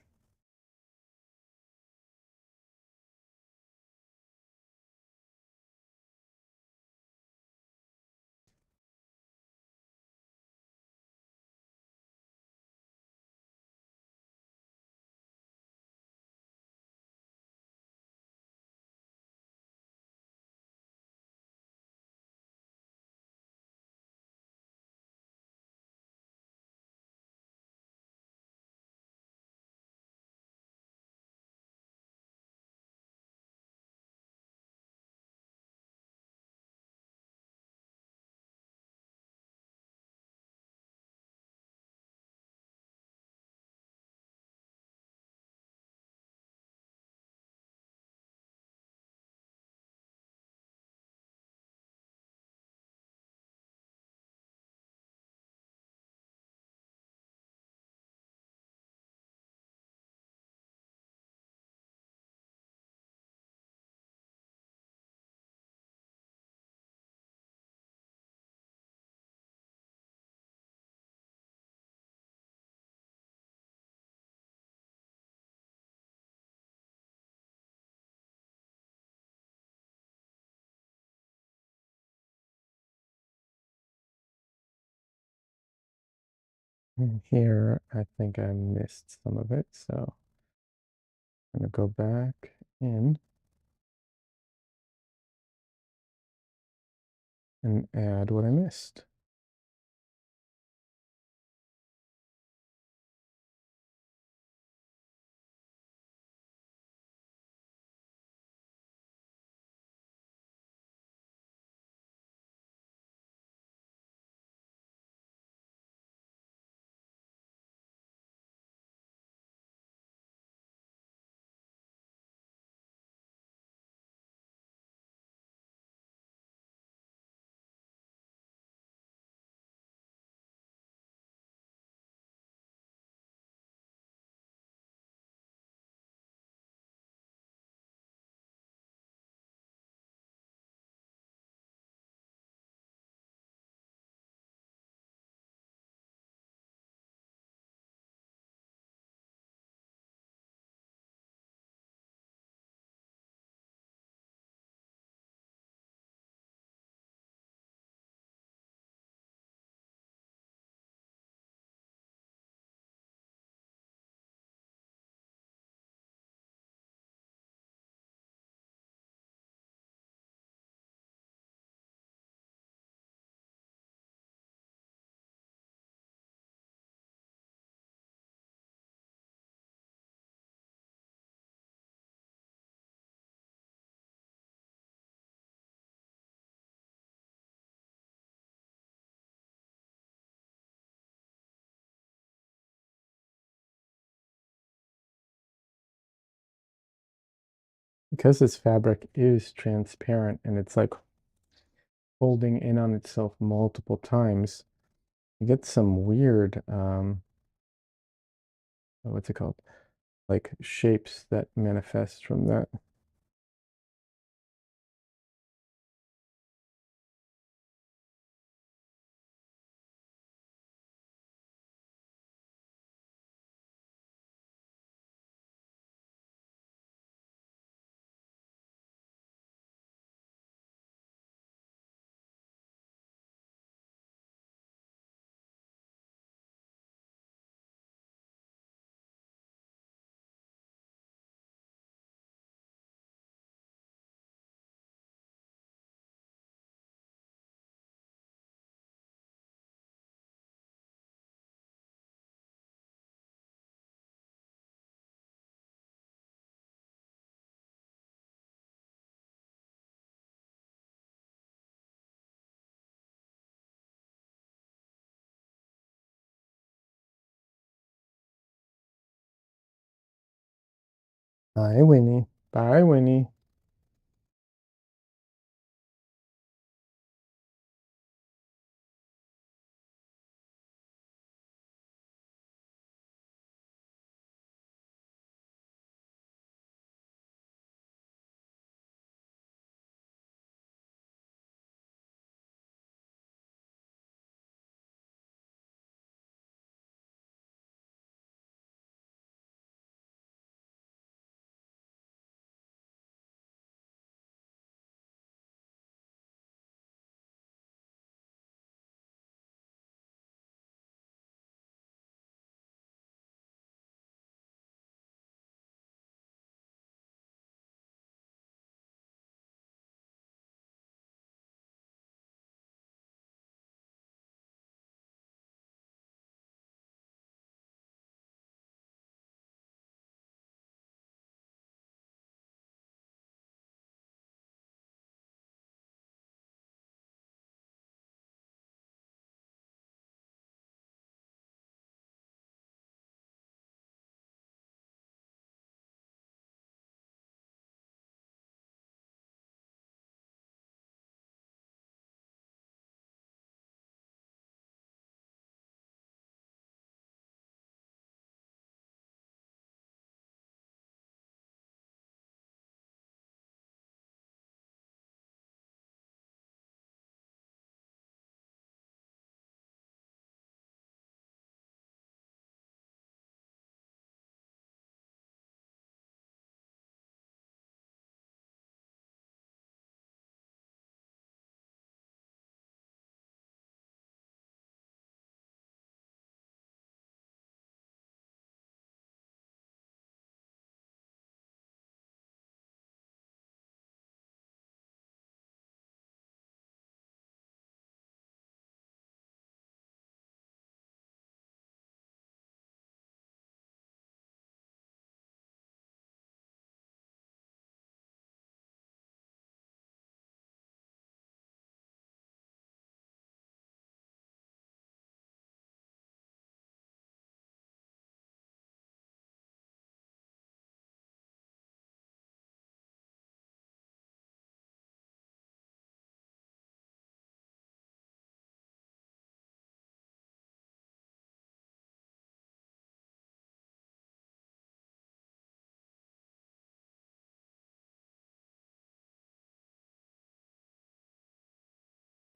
And here, I think I missed some of it, so I'm gonna go back in and add what I missed. Because this fabric is transparent and it's like folding in on itself multiple times, you get some weird, what's it called? Like shapes that manifest from that. Bye, Winnie. Bye, Winnie.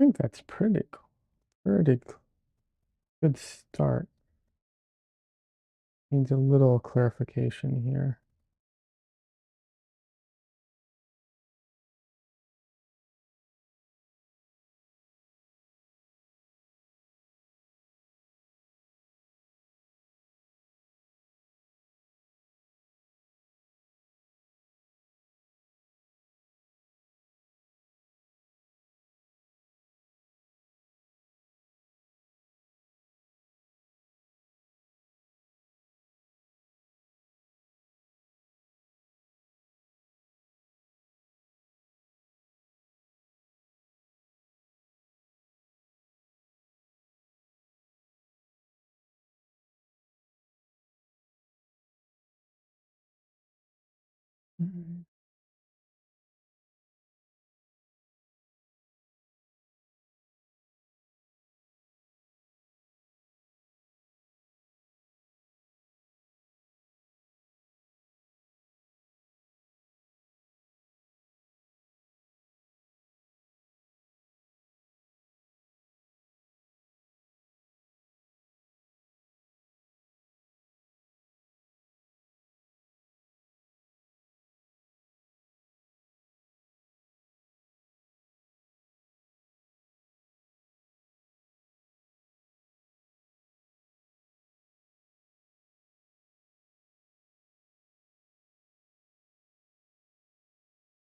think that's pretty cool. Pretty good start. Needs a little clarification here. Mhm.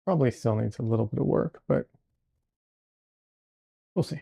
Probably still needs a little bit of work, but we'll see.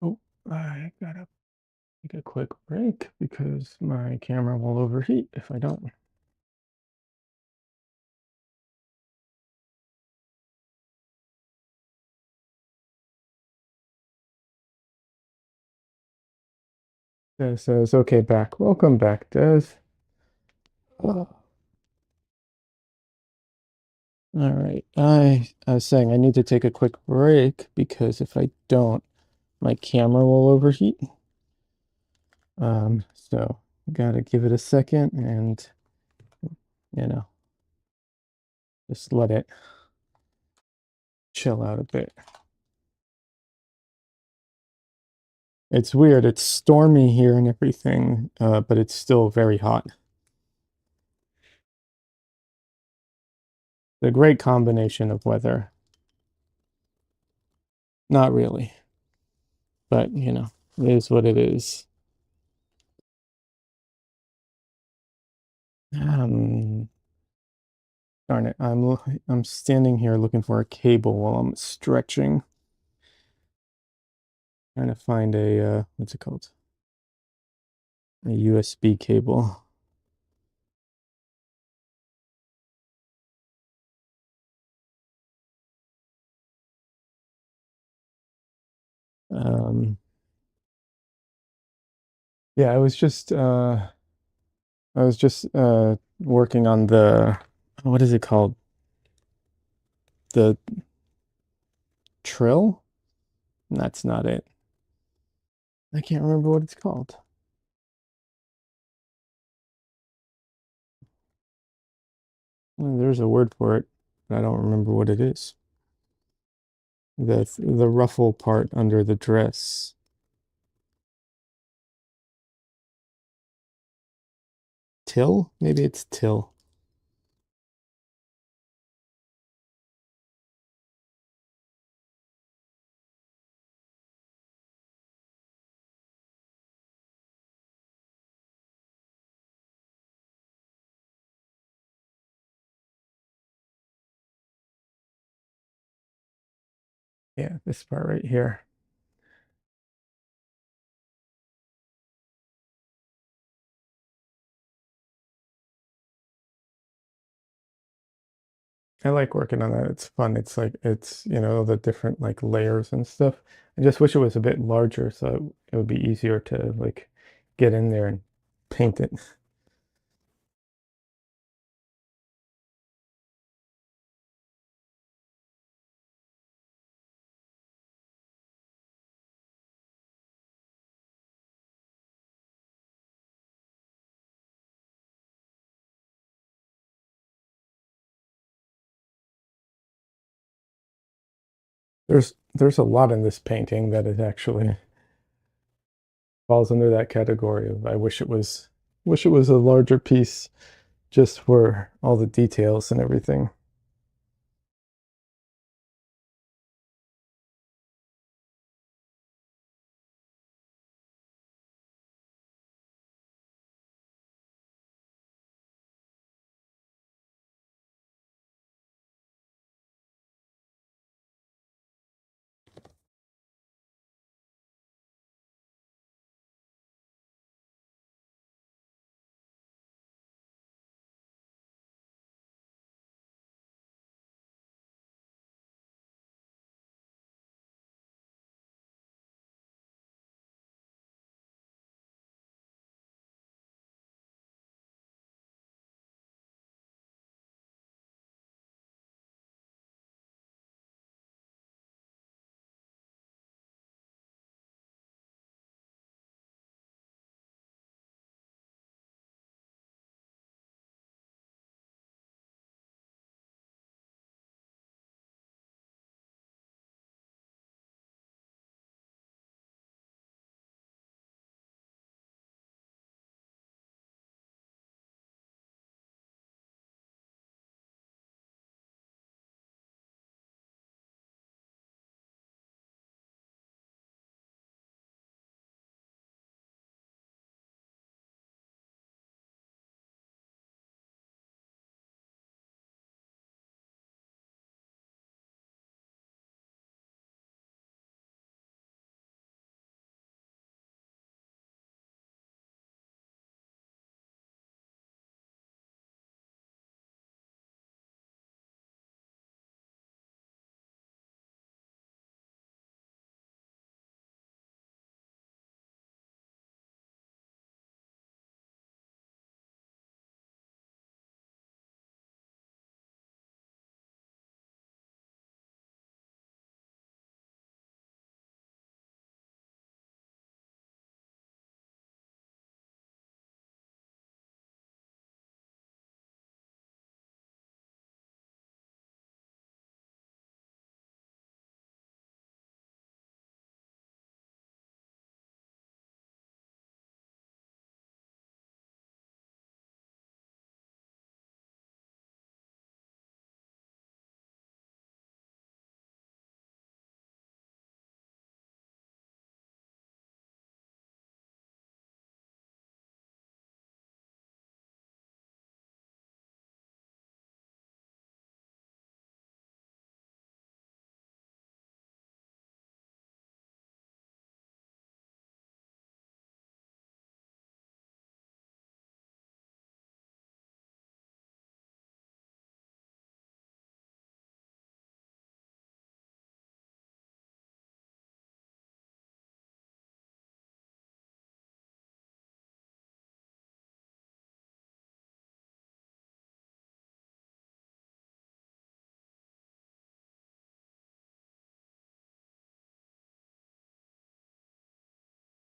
Oh, I gotta take a quick break because my camera will overheat if I don't. Des says, okay, back. Welcome back, Des. Oh. All right. I was saying I need to take a quick break because if I don't, my camera will overheat. So gotta give it a second and you know, just let it chill out a bit. It's weird. It's stormy here and everything, but it's still very hot. The great combination of weather. Not really, but you know, it is what it is. Um, Darn it. I'm standing here looking for a cable while I'm stretching, trying to find a what's it called? A USB cable. Um, yeah, I was just working on the what is it called? The trill? That's not it. I can't remember what it's called. Well, there's a word for it, but I don't remember what it is. The ruffle part under the dress. Till? Maybe it's till. Yeah, this part right here. I like working on that. It's fun. It's like you know, the different like layers and stuff. I just wish it was a bit larger so it would be easier to like get in there and paint it. There's a lot in this painting that it actually falls under that category of I wish it was a larger piece just for all the details and everything.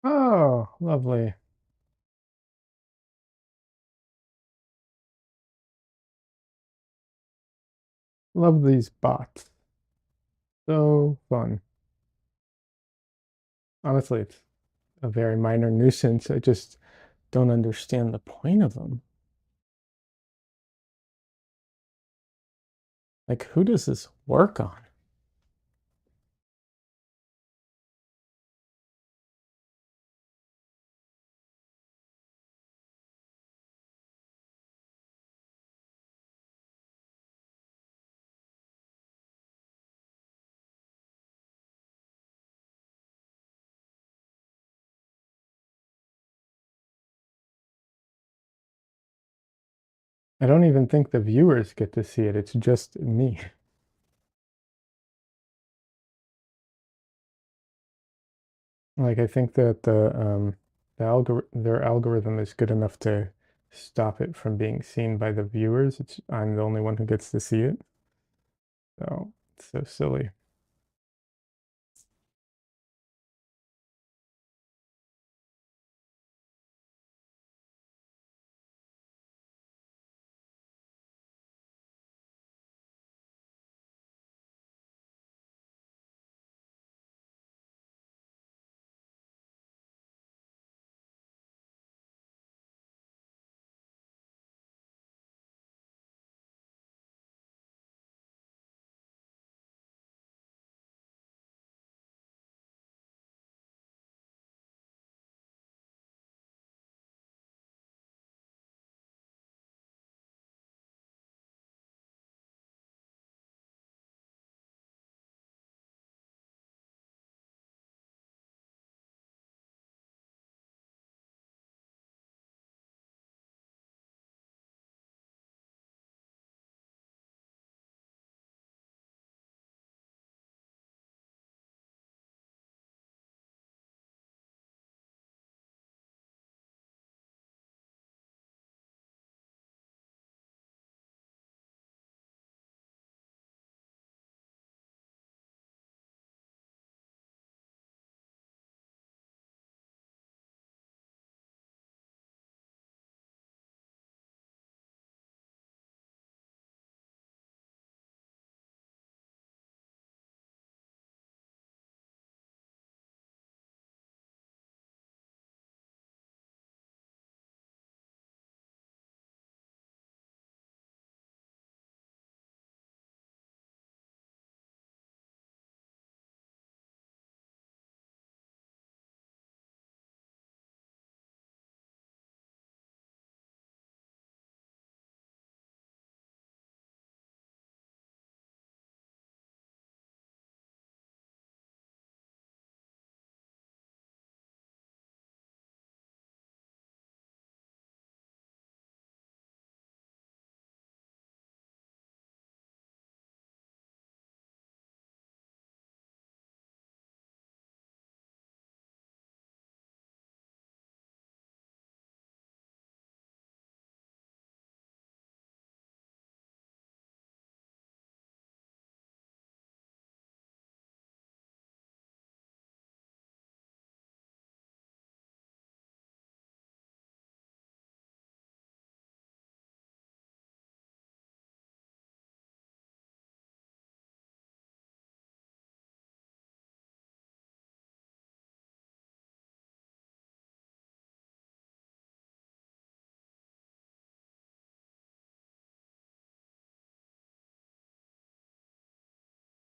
Oh, lovely. Love these bots. So fun. Honestly, it's a very minor nuisance. I just don't understand the point of them. Like, who does this work on? I don't even think the viewers get to see it. It's just me. Like, I think that their algorithm is good enough to stop it from being seen by the viewers. I'm the only one who gets to see it. So it's so silly.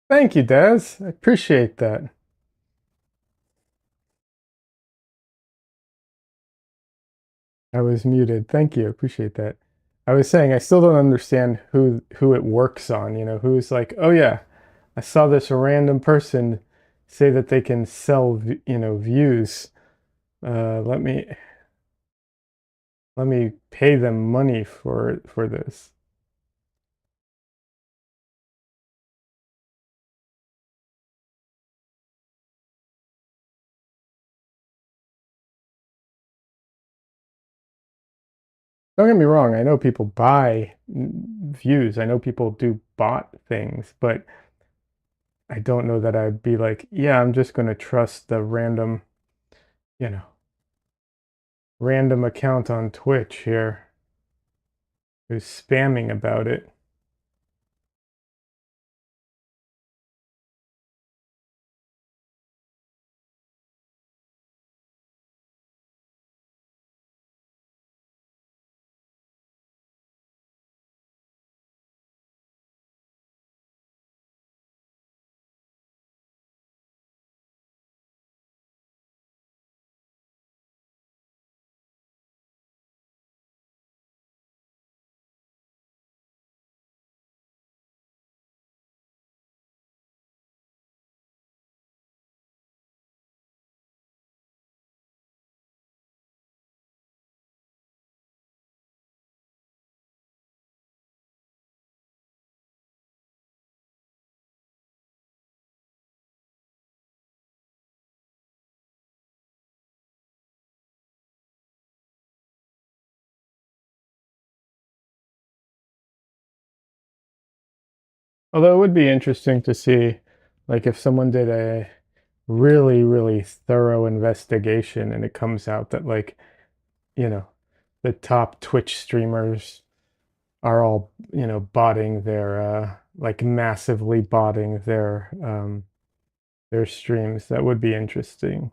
Thank you, Des. I appreciate that. I was muted. Thank you. Appreciate that. I was saying I still don't understand who it works on, who's like, "Oh yeah, I saw this random person say that they can sell, views. Let me pay them money for this." Don't get me wrong, I know people buy views. I know people do bot things, but I don't know that I'd be like, "Yeah, I'm just going to trust the random you know, random account on Twitch here who's spamming about it. Although it would be interesting to see, like, if someone did a really, really thorough investigation and it comes out that, like, you know, the top Twitch streamers are all, botting their, like, massively botting their streams. That would be interesting.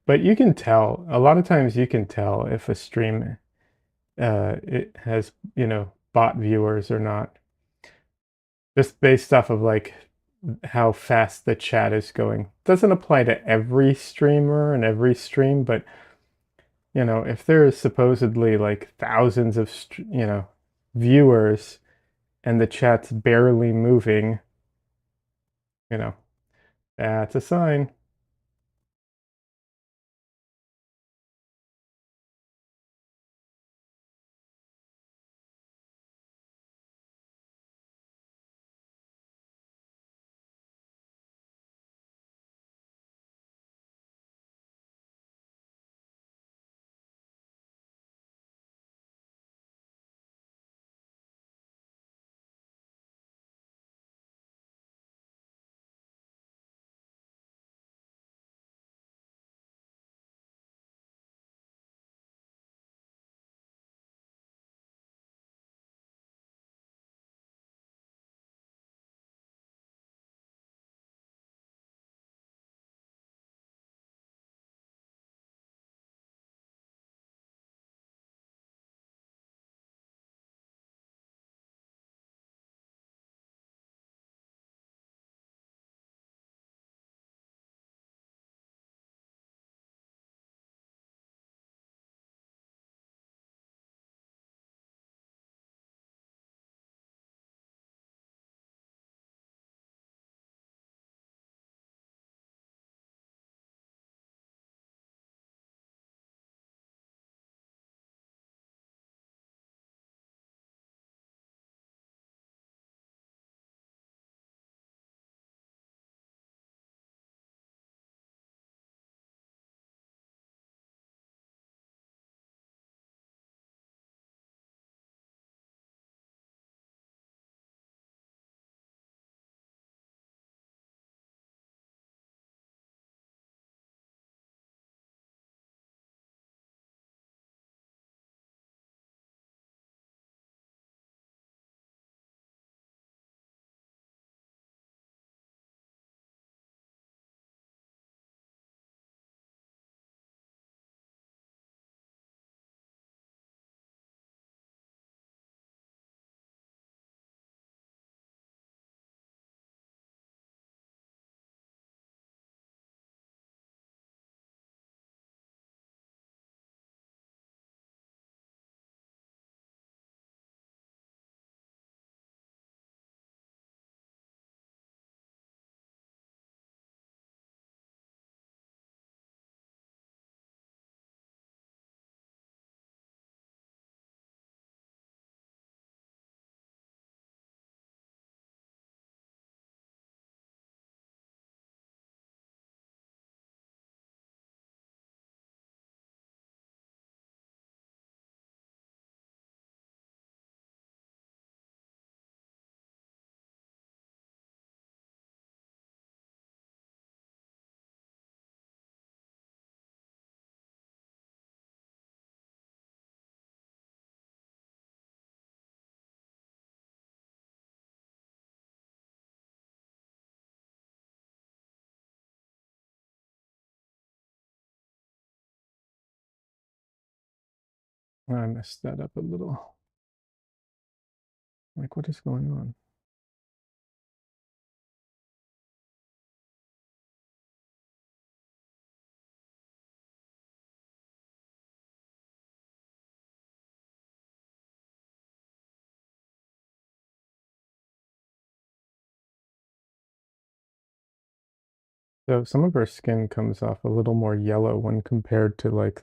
But you can tell, a lot of times you can tell if a stream, it has, bot viewers or not, just based off of like how fast the chat is going. Doesn't apply to every streamer and every stream, but if there is supposedly like thousands of viewers and the chat's barely moving, you know, that's a sign. I messed that up a little. Like, what is going on? So some of her skin comes off a little more yellow when compared to like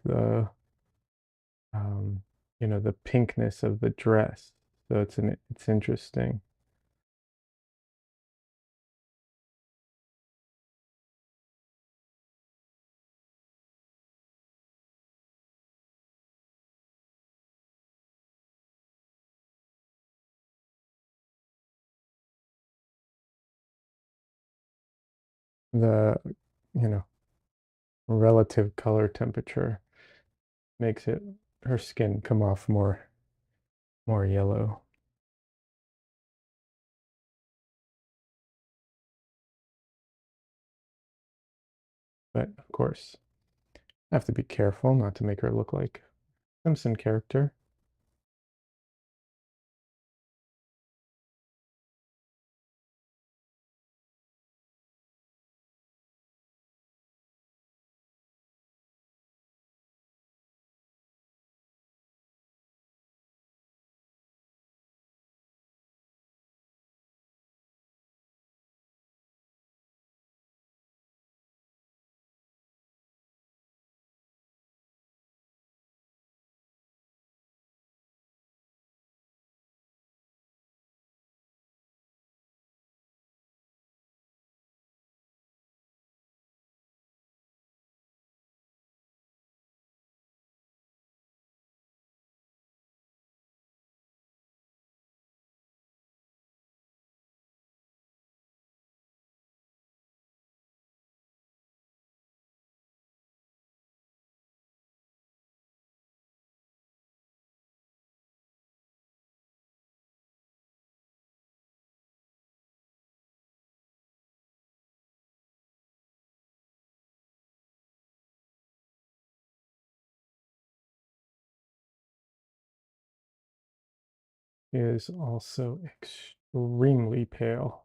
um, the pinkness of the dress. So it's interesting. The, you know, relative color temperature makes her skin come off more yellow. But of course, I have to be careful not to make her look like Simpson character. Is also extremely pale.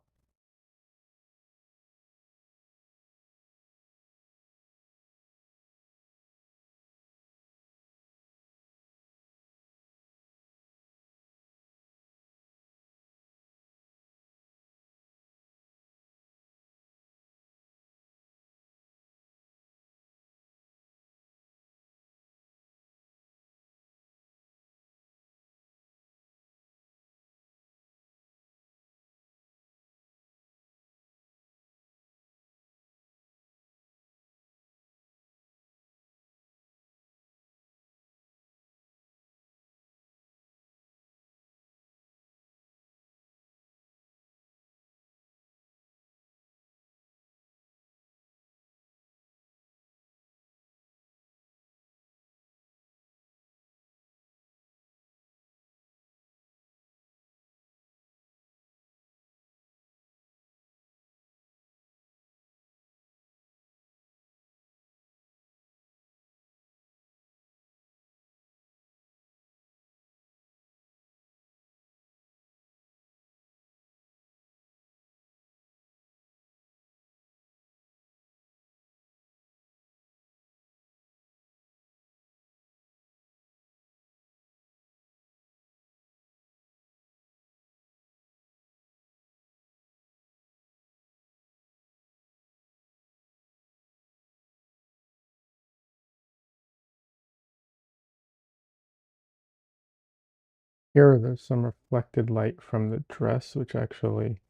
Here, there's some reflected light from the dress, which actually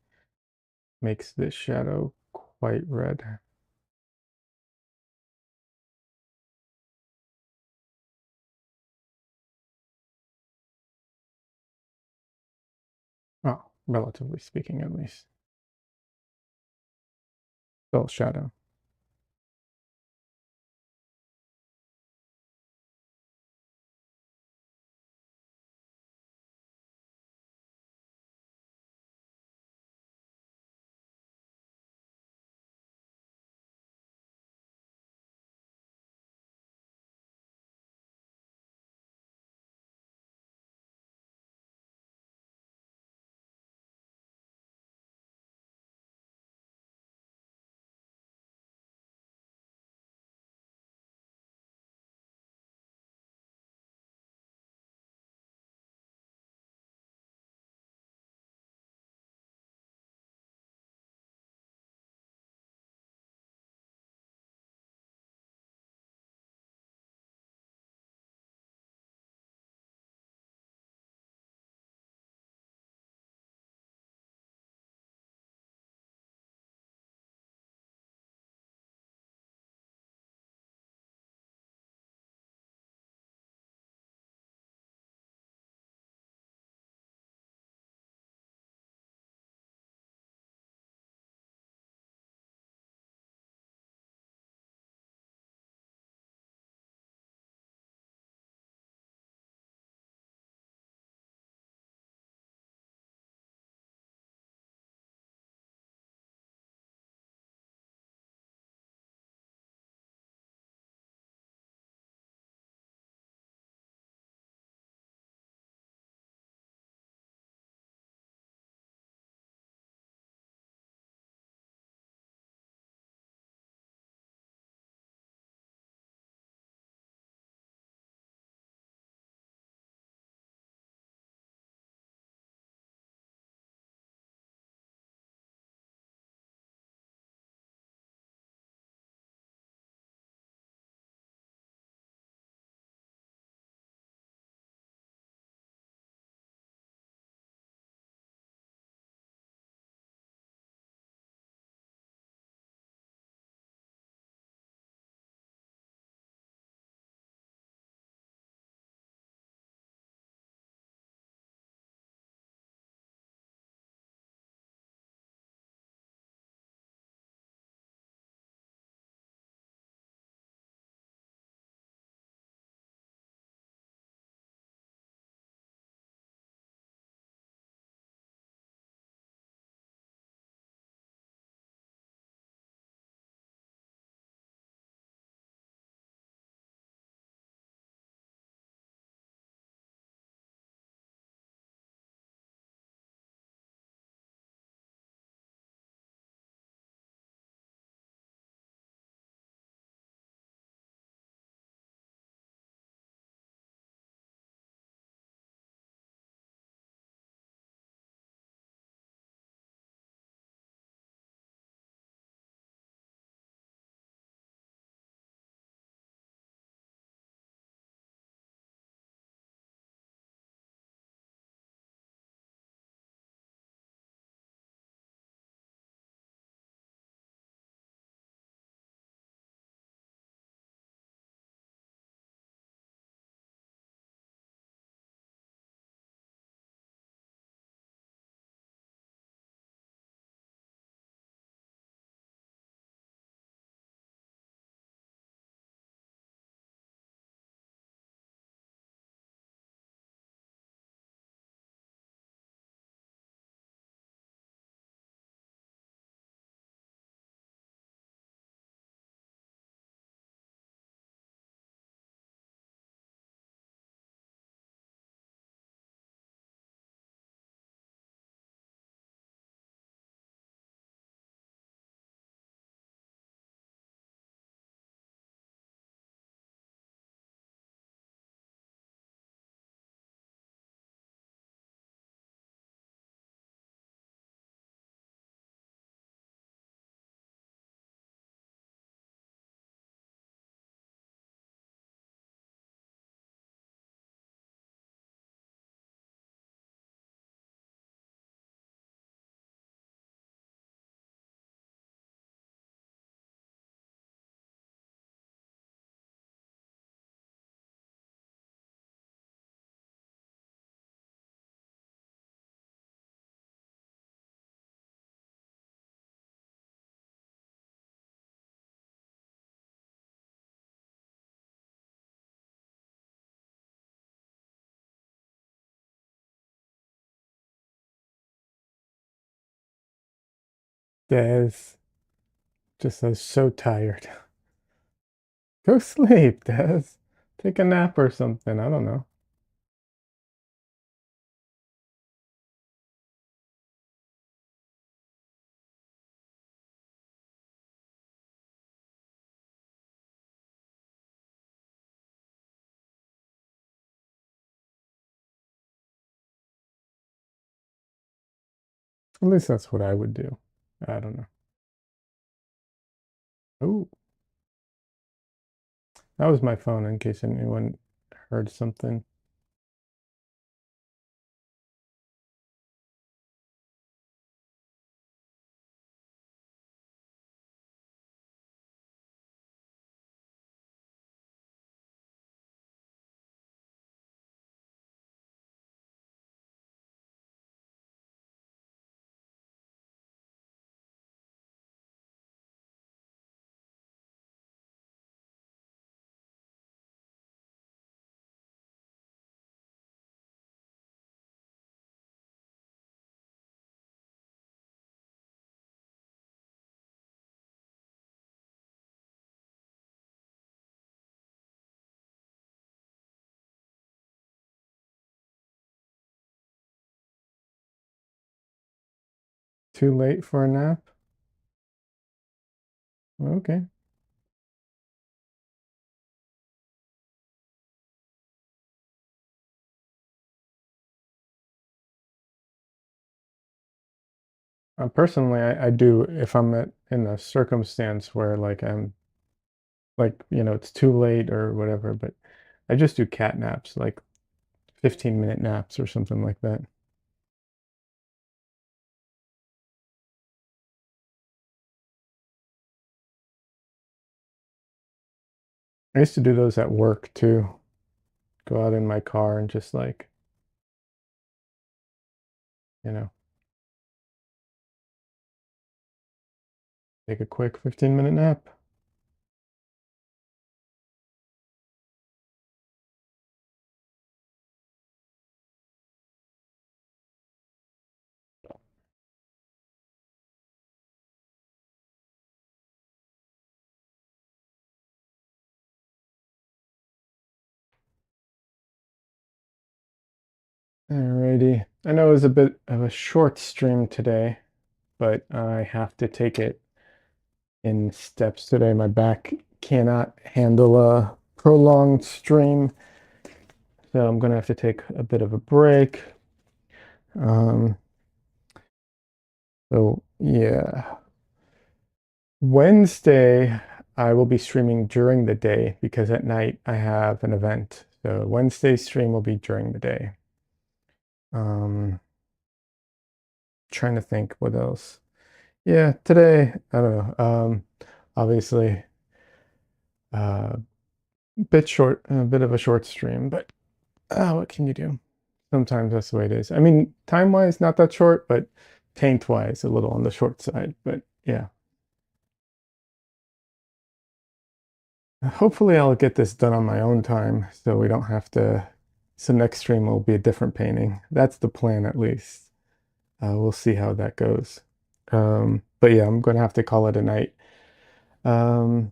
makes this shadow quite red. Oh, relatively speaking, at least. Still shadow. Des, just so tired. Go sleep, Des. Take a nap or something. I don't know. At least that's what I would do. I don't know. Oh, that was my phone in case anyone heard something. Too late for a nap? Okay. Personally, I do if I'm in a circumstance where like I'm like, it's too late or whatever, but I just do cat naps, like 15-minute naps or something like that. I used to do those at work too. Go out in my car and just like, you know, take a quick 15-minute nap. Alrighty. I know it was a bit of a short stream today, but I have to take it in steps today. My back cannot handle a prolonged stream, so I'm gonna have to take a bit of a break. Um, so yeah. Wednesday, I will be streaming during the day because at night I have an event. So Wednesday stream will be during the day. Um, Trying to think what else. Yeah, today, I don't know. Obviously, uh, bit short, a bit of a short stream, but what can you do? Sometimes that's the way it is. I mean, time-wise, not that short, but paint-wise, a little on the short side. But yeah, hopefully I'll get this done on my own time so we don't have to. So next stream will be a different painting. That's the plan at least. We'll see how that goes. But yeah, I'm gonna have to call it a night. Um,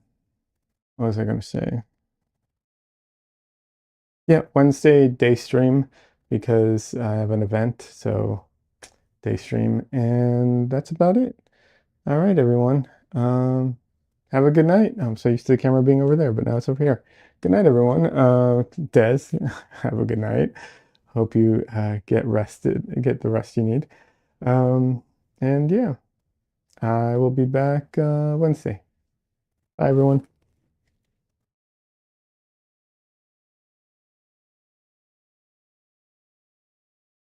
what was I gonna say? Yeah, Wednesday day stream because I have an event, so day stream, and that's about it. All right, everyone. Have a good night. I'm so used to the camera being over there, but now it's over here. Good night, everyone. Des, have a good night. Hope you get rested, get the rest you need. Um, and yeah, I will be back Wednesday. Bye, everyone.